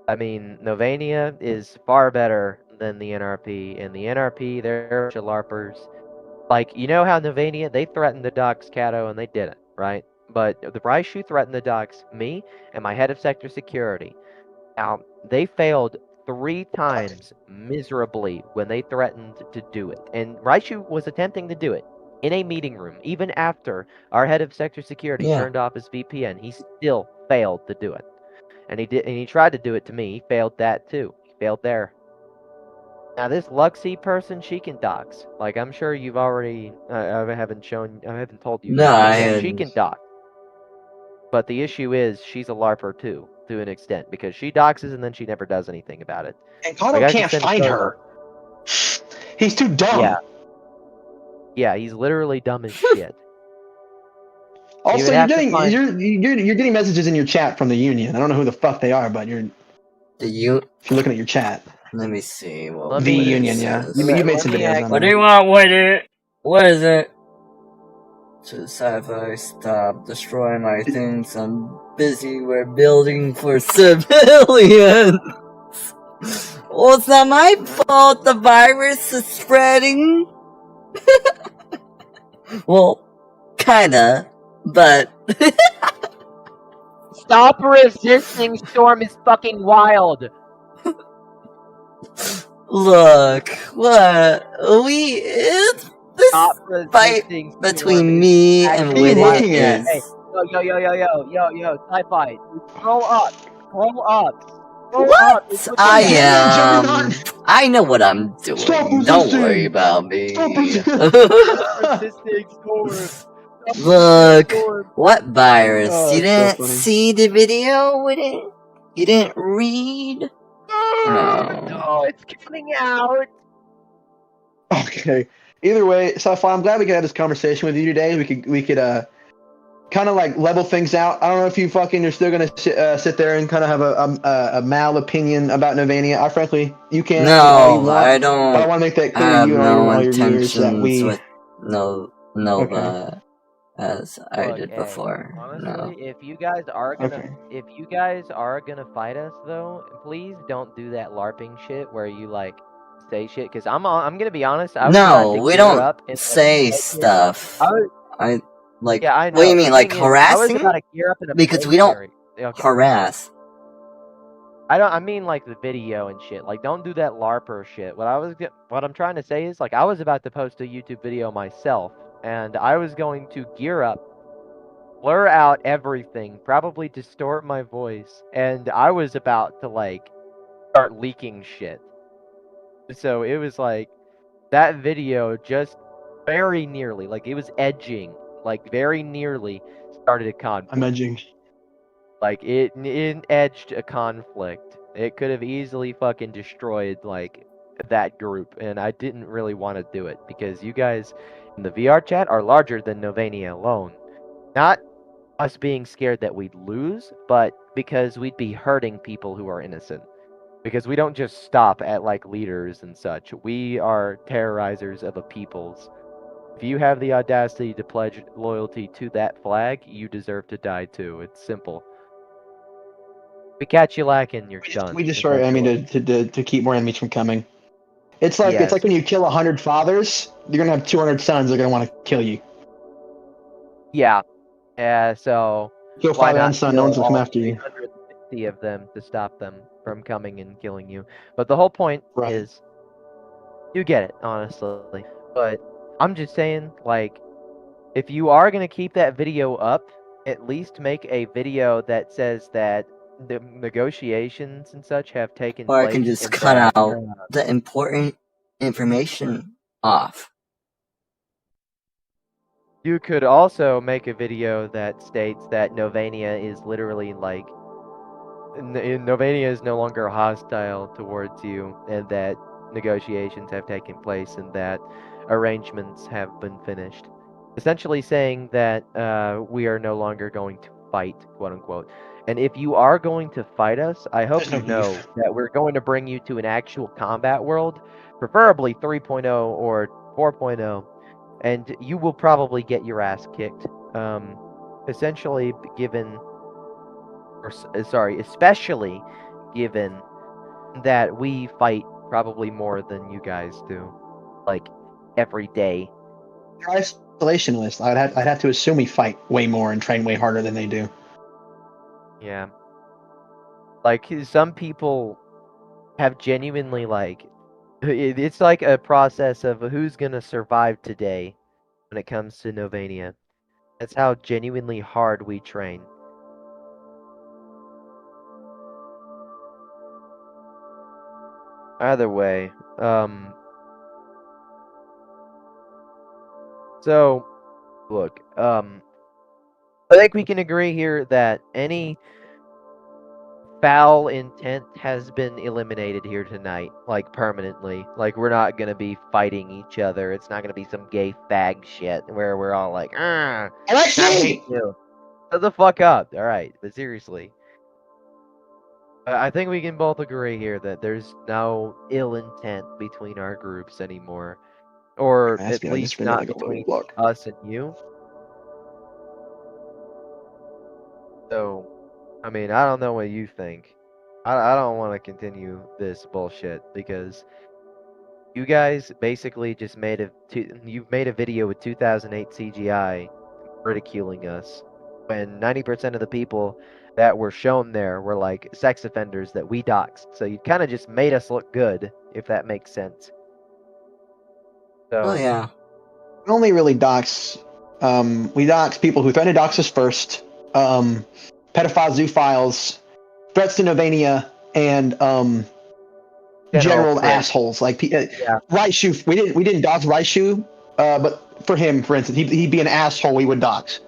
I mean, Novania is far better than the NRP, and the NRP, they're a bunch of LARPers. Like, you know how Novania, they threatened to dox Cato, and they didn't, right? But the Raishu threatened to dox me and my head of sector security. Now, they failed 3 times miserably when they threatened to do it. And Raishu was attempting to do it in a meeting room, even after our head of sector security Yeah. turned off his VPN. He still failed to do it. And he tried to do it to me. He failed that too. He failed there. Now this Luxie person, she can dox. Like I'm sure you've already. I haven't told you. No, yet, I but she hadn't. can dox. But the issue is she's a LARPer too, to an extent, because she doxes and then she never does anything about it. And Kato Like, I can can't send a find photo. her. He's too dumb. Yeah. Yeah, he's literally dumb as shit. Also, would you're have to getting find- you're getting messages in your chat from the Union. I don't know who the fuck they are, but if you're looking at your chat. Let me see. What Let The me- Union, yeah. says. You Let made some me videos ask- on What do there. you want with it? What is it? To sci-fi, stop destroying my things. I'm busy. We're building for civilians. Well, it's not my fault the virus is spreading. Well, kinda, but Stop resisting! Storm is fucking wild! look, what it's this Stop fight resisting! Storm between is me and actually What are you Winnie looking at? is. Hey, yo, sci-fi. Scroll up. Scroll up. Scroll up. It's What? what I you- am. I know what I'm doing. Stop Don't resisting. worry about me. Stop resisting. resisting Storm. Stop Look, resisting Storm. what virus? Oh, You that's so didn't funny. see the video with it? You didn't read? No, it's coming out. Okay. Either way, Sci-Fi, I'm glad we could have this conversation with you today. We could kind of like level things out. I don't know if you fucking are still gonna sit there and kind of have a mal opinion about Novania. I frankly, you can. do all you No, want, I but I don't want to make that I clear to have you and no all your viewers that intentions we. with Nova as I Look, did hey, before. Honestly, No. if you guys are Okay. gonna fight us though, please don't do that LARPing shit where you like say shit. Cause I'm gonna be honest. I was about No, to we gear don't up and, like, say yeah, stuff. I was- I like. yeah, I know. What do you mean, The like thing is, I was harassing? about to gear up in a Because we don't military- Okay. harass. I mean like the video and shit. Like don't do that LARPer shit. What I'm trying to say is like I was about to post a YouTube video myself and I was going to gear up, blur out everything, probably distort my voice, and I was about to like start leaking shit. So it was like that video just very nearly, like it was edging, like very nearly started a conflict. I'm edging. Like it edged a conflict. It could have easily fucking destroyed like that group, and I didn't really want to do it because you guys in the VR chat are larger than Novania alone. Not us being scared that we'd lose, but because we'd be hurting people who are innocent. Because we don't just stop at like leaders and such. We are terrorizers of a peoples. If you have the audacity to pledge loyalty to that flag, you deserve to die too. It's simple. We catch you lacking, you're done. We destroy enemy to keep more enemies from coming. It's like Yes. when you kill 100 fathers, you're gonna have 200 sons. They're gonna want to kill you. Yeah. So Kill why father not and son. No kill one's gonna come all after you. 350 of them to stop them from coming and killing you? But the whole point Right. is, you get it, honestly. But I'm just saying, like, if you are gonna keep that video up, at least make a video that says that the negotiations and such have taken Or place. I can just and cut that, out the important information off. You could also make a video that states that Novania is literally like Novania is no longer hostile towards you, and that negotiations have taken place, and that arrangements have been finished. Essentially saying that we are no longer going to fight, quote unquote. And if you are going to fight us, I hope There's no you know beef. that we're going to bring you to an actual combat world, preferably 3.0 or 4.0, and you will probably get your ass kicked. Essentially, given, especially given that we fight probably more than you guys do, like every day. They're isolationist. I'd have to assume we fight way more and train way harder than they do. Yeah. Like some people have genuinely like it's like a process of who's gonna survive today when it comes to Novania. That's how genuinely hard we train. Either way, so look, I think we can agree here that any foul intent has been eliminated here tonight, like permanently. Like we're not gonna be fighting each other. It's not gonna be some gay fag shit where we're all like, I hate you. Shut the fuck up. All right, but seriously, I think we can both agree here that there's no ill intent between our groups anymore, or That's at good. I just least really not like a between loading block. us and you. So, I mean, I don't know what you think. I don't want to continue this bullshit because you guys basically just you've made a video with 2008 CGI ridiculing us when 90% of the people that were shown there were like sex offenders that we doxed. So you kind of just made us look good, if that makes sense. Oh So yeah. We only really dox. We dox people who threaten to dox us first. Pedophiles, zoophiles, threats to Novania, and general threat. assholes like Yeah. Raichu. We didn't dox Raichu, but for him, for instance, he'd be an asshole. We would dox.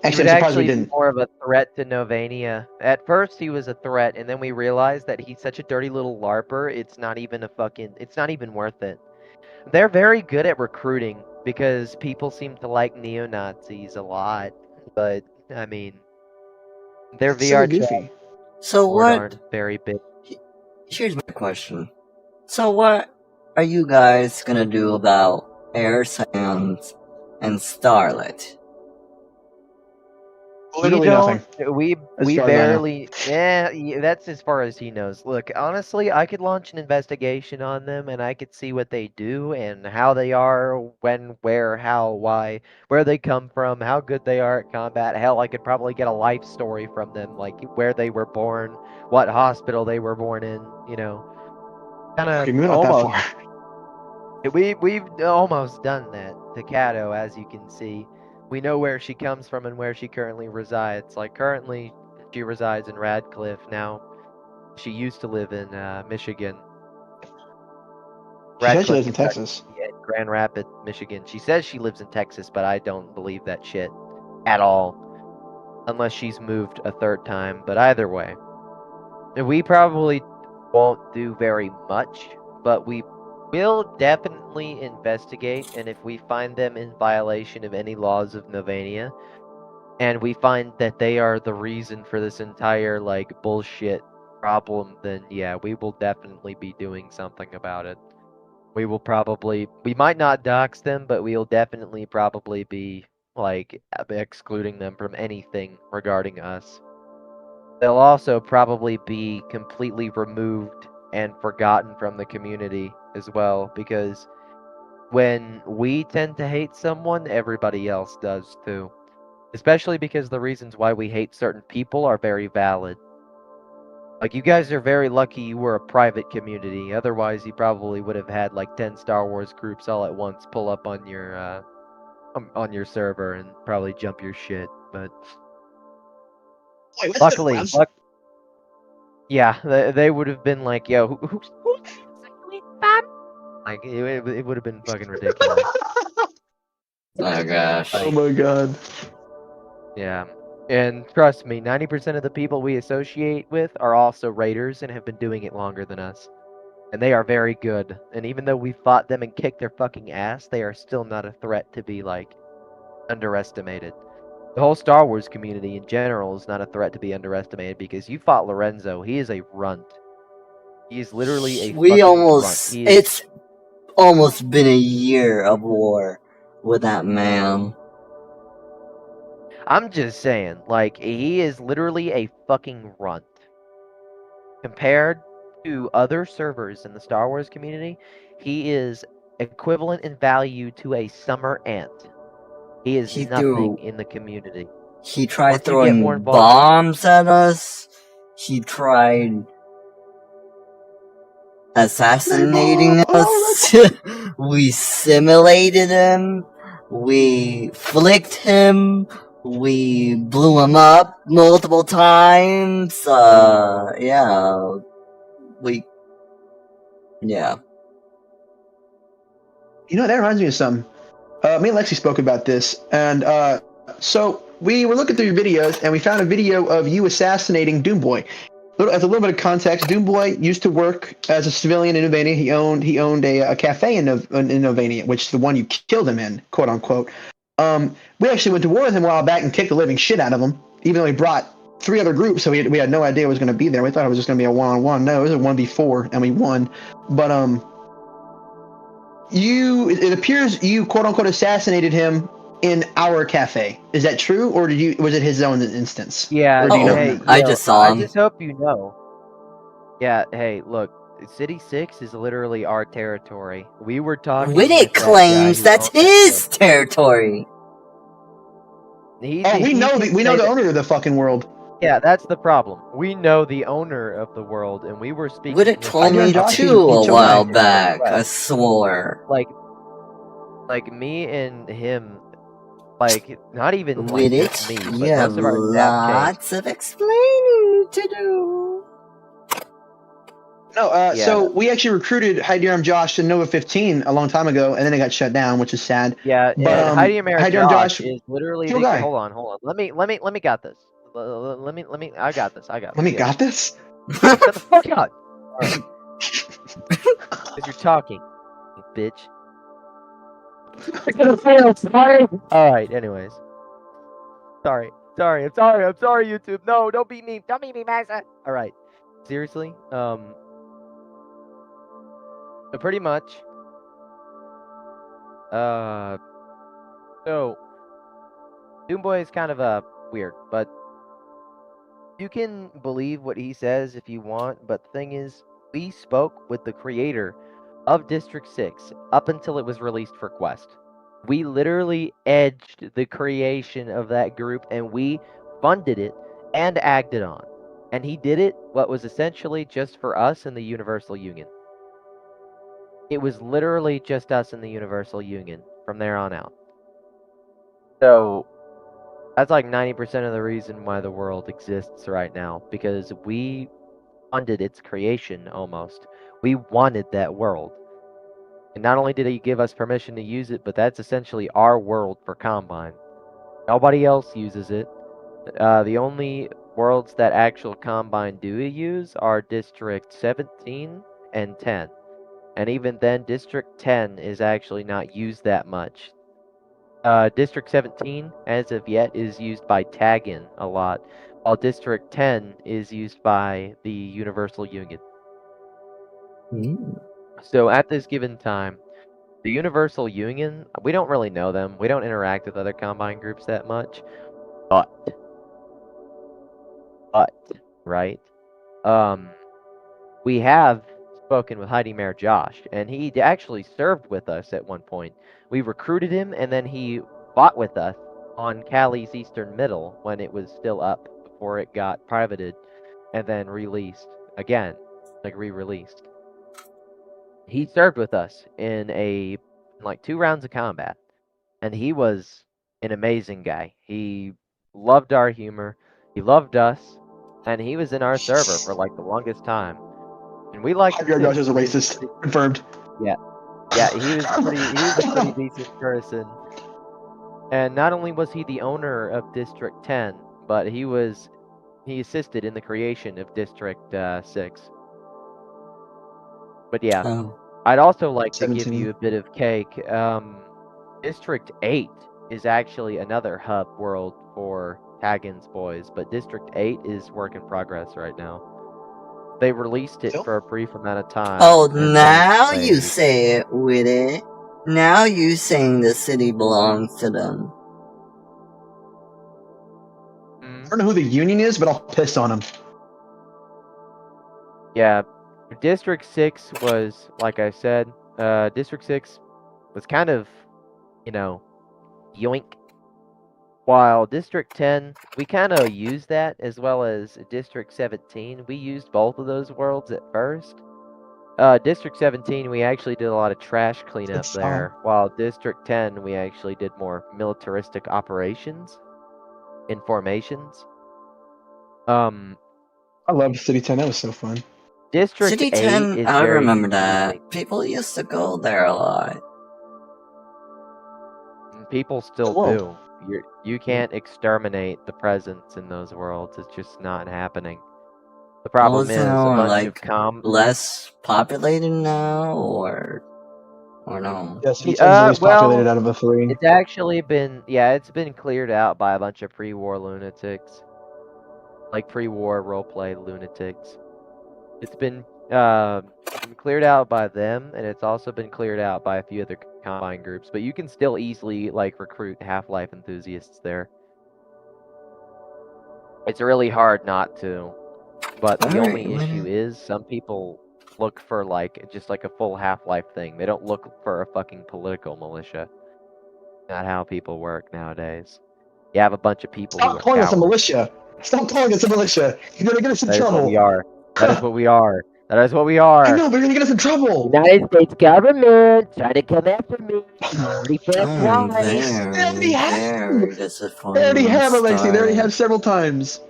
He Actually, would I'm surprised we actually be didn't. more of a threat to Novania. At first, he was a threat, and then we realized that he's such a dirty little LARPer. It's not even worth it. They're very good at recruiting because people seem to like neo-Nazis a lot. But I mean, their It's silly VR chat goofy. So board what? aren't very big. Here's my question. So what are you guys gonna do about Air Sans and Starlet? Literally nothing. We As we far as I know. barely. Yeah, that's as far as he knows. Look, honestly, I could launch an investigation on them, and I could see what they do and how they are, when, where, how, why, where they come from, how good they are at combat. Hell, I could probably get a life story from them, like where they were born, what hospital they were born in. You know, kind Okay, of moving not that almost. far. We've almost done that to Kato, as you can see. We know where she comes from and where she currently resides. Like currently, she resides in Radcliffe. Now, she used to live in Michigan. She said she lives in Kentucky, Texas. and Grand Rapids, Michigan. She says she lives in Texas, but I don't believe that shit at all, unless she's moved a third time. But either way, we probably won't do very much, but we will definitely investigate, and if we find them in violation of any laws of Novania, and we find that they are the reason for this entire, like, bullshit problem, then yeah, we will definitely be doing something about it. We might not dox them, but we'll definitely probably be, like, excluding them from anything regarding us. They'll also probably be completely removed and forgotten from the community as well, because when we tend to hate someone, everybody else does too. Especially because the reasons why we hate certain people are very valid. Like, you guys are very lucky you were a private community, otherwise you probably would have had like 10 Star Wars groups all at once pull up on your server and probably jump your shit, but Wait, what's luckily, the yeah, they would have been like, yo, who's like, it would have been fucking ridiculous. Oh gosh. Oh my god. Yeah. And trust me, 90% of the people we associate with are also raiders and have been doing it longer than us. And they are very good. And even though we fought them and kicked their fucking ass, they are still not a threat to be, like, underestimated. The whole Star Wars community in general is not a threat to be underestimated because you fought Lorenzo. He is a runt. He is literally a We fucking runt. almost. He is, It's almost been a year of war with that man. I'm just saying, like, he is literally a fucking runt. Compared to other servers in the Star Wars community, he is equivalent in value to a summer ant. He is He nothing threw. in the community. He tried Once you get more throwing involved, bombs at us. He tried assassinating us. We simulated him. We flicked him. We blew him up multiple times. Yeah. Yeah. You know, that reminds me of something. Me and Lexi spoke about this, and so we were looking through your videos, and we found a video of you assassinating Doomboy. As a little bit of context, Doomboy used to work as a civilian in Novania. He owned a cafe in Novania, which is the one you killed him in, quote unquote. We actually went to war with him a while back and kicked the living shit out of him, even though he brought 3 other groups, so we had no idea it was going to be there. We thought it was just going to be a one-on-one. No, it was a 1v4, and we won. But it appears you quote unquote assassinated him in our cafe. Is that true, or was it his own instance? yeah, Or do you not hey, remember? I yo, just saw I him. just hope you know. Yeah, hey, look, City 6 is literally our territory. We were talking Riddick with that guy claims who that's owned that his place. territory. He We know did the say that- owner of the fucking world. Yeah, that's the problem. We know the owner of the world, and we were speaking Riddick with told him me Josh, too he a told while me. back. I swore. like me and him, like not even like just me, Riddick, but you have most of our staff changed. lots of explaining to do. No, Yeah. so we actually recruited Hydiarm Josh to Nova 15 a long time ago, and then it got shut down, which is sad. Yeah, But, and Heidi Amara Hydiarm Josh Josh, is literally cool the guy. hold on. Let me got this. Let me I got this. Let me yeah. got this. Shut the fuck up. Alright. Because you're talking, you bitch. Alright, anyways. Sorry, I'm sorry, YouTube. No, don't beat me, Massa. Alright. Seriously? So pretty much. So Doomboy is kind of weird, but you can believe what he says if you want, but the thing is, we spoke with the creator of District 6 up until it was released for Quest. We literally edged the creation of that group and we funded it and acted on. And he did it what was essentially just for us in the Universal Union. It was literally just us in the Universal Union from there on out. So that's like 90% of the reason why the world exists right now, because we funded its creation almost. We wanted that world. And not only did he give us permission to use it, but that's essentially our world for Combine. Nobody else uses it. The only worlds that actual Combine do use are District 17 and 10. And even then, District 10 is actually not used that much. District 17, as of yet, is used by Taggin a lot, while District 10 is used by the Universal Union. So at this given time, the Universal Union, we don't really know them. We don't interact with other Combine groups that much. But, right? We have spoken with Heidi Mayor Josh, and he actually served with us at one point. We recruited him, and then he fought with us on Cali's Eastern Middle when it was still up before it got privated and then released again, like re-released. He served with us in like 2 rounds of combat, and he was an amazing guy. He loved our humor, he loved us, and he was in our server for like the longest time. And we liked him Hydiarm too. Josh is a racist. Confirmed. Yeah, he was a pretty decent person. And not only was he the owner of District 10, but he assisted in the creation of District 6. But yeah, I'd also like to give 17. you a bit of cake. District 8 is actually another hub world for Hagen's boys, but District 8 is work in progress right now. They released it Still? for a brief amount of time. Oh, and then now you they- say it with it. Now you saying the city belongs to them. I don't know who the Union is, but I'll piss on them. Yeah, District 6 was, like I said, District 6 was kind of, yoink. While District 10, we kind of used that, as well as District 17. We used both of those worlds at first. District 17, we actually did a lot of trash cleanup It's, there, while District 10, we actually did more militaristic operations and formations. I love City 10. That was so fun. District City 8 10, is I very remember that. confusing. People used to go there a lot. People still world. do. You can't exterminate the presence in those worlds. It's just not happening. The problem is a bunch of less populated now, or no? Yeah, City 10 is the least populated well, out of the three. It's actually been it's been cleared out by a bunch of pre-war lunatics, like pre-war roleplay lunatics. It's been cleared out by them, and it's also been cleared out by a few other combine groups. But you can still easily recruit Half-Life enthusiasts there. It's really hard not to, but the only issue is some people look for just a full Half-Life thing. They don't look for a fucking political militia. Not how people work nowadays. You have a bunch of people who Stop are calling us a cowards. militia. Stop calling us a militia. You're gonna get us in That is trouble. what we are. That is what we are. That is what we I are. know, but you're gonna get us in trouble. United States government trying to come after me. Very, They already have. very They disappointing. already have, Alexi. They already have several times.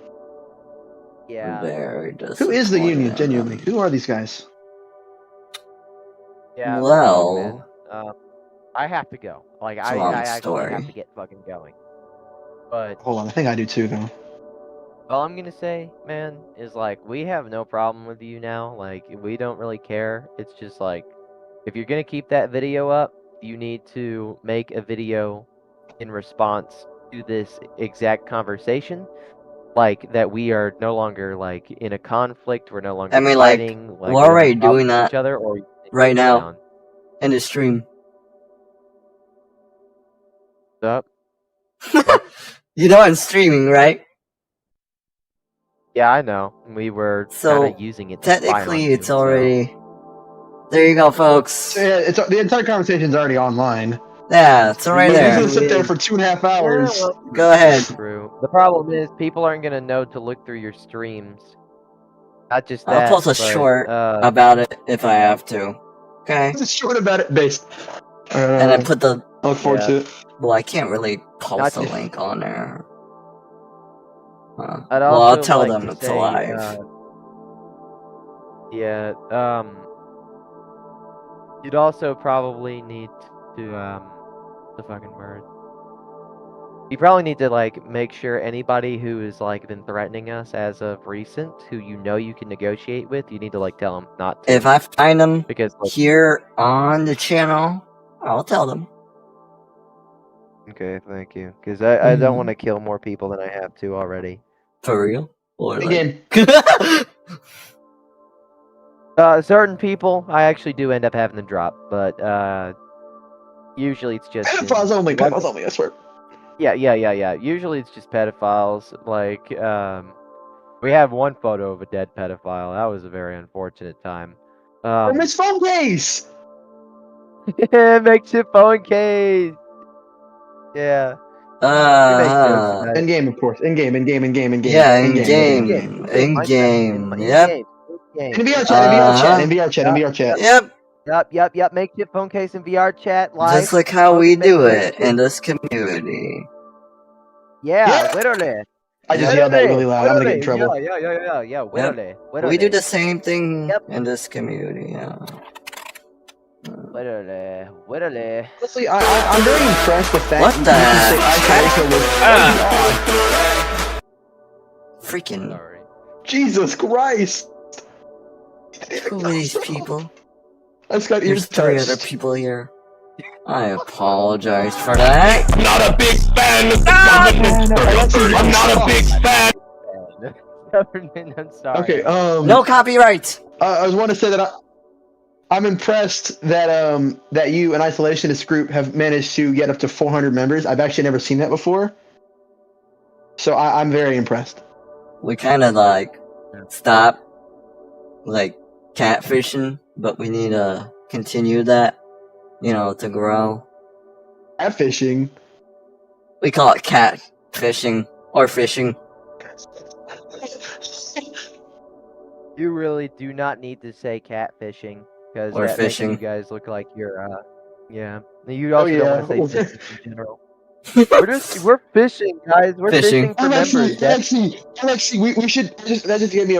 Yeah. Very disappointing. Who is the Union, genuinely? Who are these guys? Yeah. Well, man. I have to go. I it's a long actually story. have to get fucking going. But Hold on, I think I do too, though. all I'm gonna say, man, is we have no problem with you now. We don't really care. It's just if you're gonna keep that video up, you need to make a video in response to this exact conversation. That we are no longer in a conflict. We're no longer fighting. we're already doing that each other, or right now in the stream. Up. You know I'm streaming, right? Yeah, I know. We were So, kind of using it. To spy on technically, you, it's already. There you go, folks. Yeah, the entire conversation's already online. Yeah, it's right We're there. gonna sit there for 2.5 hours. Go ahead. True. The problem is people aren't gonna know to look through your streams. Not just that. I'll post a but, short about it if I have to. Okay. It's short about it, based. And I put the. I look forward to it. Well, I can't really post a Not to- link on there. I'd Well, also I'll tell like them to it's say, live. You'd also probably need to the fucking word. You probably need to make sure anybody who has been threatening us as of recent, who you can negotiate with, you need to tell them not to. If I find them because here on the channel, I'll tell them. Okay, thank you. Because I don't want to kill more people than I have to already. For real? Or Again. Certain people, I actually do end up having to drop, but usually it's just Pedophiles only, I swear. Yeah. Usually it's just pedophiles. We have one photo of a dead pedophile. That was a very unfortunate time. From his phone case! Makeshift phone case! Yeah. In game, of course. In game. Yeah, in game. Yep. In VR chat. Yep. Makeshift phone case in VR chat. Live. Just like how we do it in this community. Yeah, literally. I just yelled that really loud. I'm gonna get in trouble. Yeah. Literally. We do the same thing in this community, yeah. Literally. Honestly, I'm very impressed with that. What the heck? Freaking. Sorry. Jesus Christ! Who are these people? I just got There's ears 3 touched. other people here. I apologize for that. Not a big fan of the government. I'm not a big fan. Government, I'm sorry. Okay. No copyright. I was want to say that I'm impressed that that you, an isolationist group, have managed to get up to 400 members. I've actually never seen that before. So I'm very impressed. We kind of like stop like catfishing, but we need to continue that, you know, to grow. Catfishing. We call it catfishing or fishing. You really do not need to say catfishing because Or that fishing. makes you guys look like you're yeah. You also yeah. don't want to say fishing in general. We're fishing, guys. We're Fishing. fishing for members. Alexi, we should that just gave me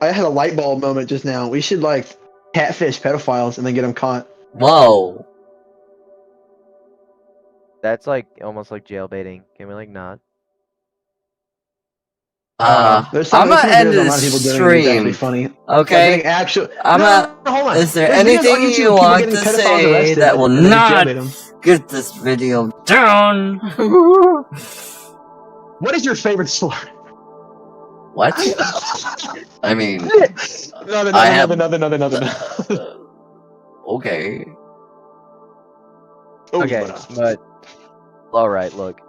I had a light bulb moment just now. We should like catfish pedophiles and then get them caught. Whoa. That's like almost like jailbaiting. Can we like not? There's I'm gonna end videos a lot of people this doing it. It's actually stream. funny. Okay. Like, actually, I'm not. hold on. Is there There's videos on anything YouTube of you people want getting to pedophiles say arrested that will and then they not jailbait 'em. get this video down? What is your favorite slur? What? I mean, Nothing. okay. Oh, Okay, but all right, look.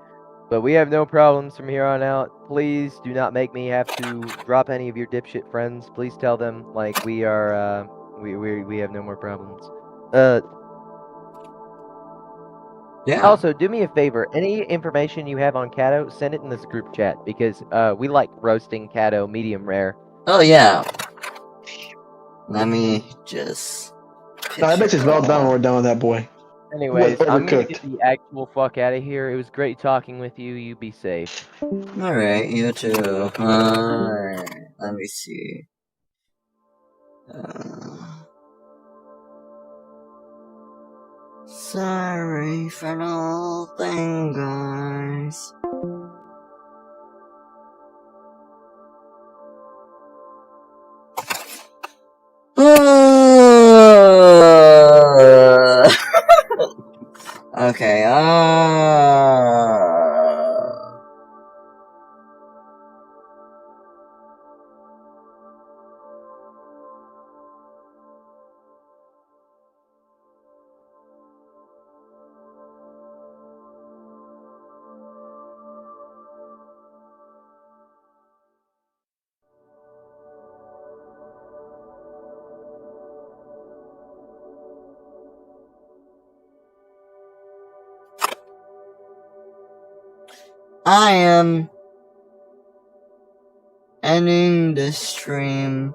But we have no problems from here on out. Please do not make me have to drop any of your dipshit friends. Please tell them like we are we have no more problems. Yeah. Also, do me a favor. Any information you have on Cato, send it in this group chat because we like roasting Cato medium rare. Oh yeah. Let me just. No, I bet it's well done when we're done with that boy. Anyways, I'm gonna Overcooked. get the actual fuck out of here. It was great talking with you. You be safe. Alright, you too. Alright, let me see. Sorry for the whole thing, guys. Okay, I am ending this stream.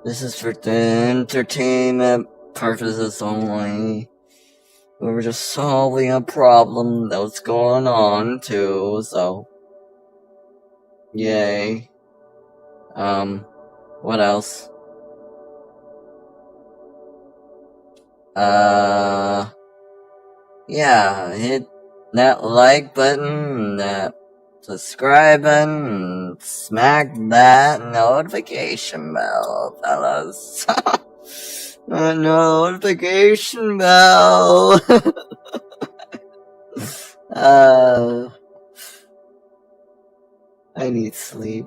This is for the entertainment purposes only. We were just solving a problem that was going on too, so yay. What else? Yeah, hit that like button, that subscribe button, and smack that notification bell, fellas. Notification bell. I need sleep.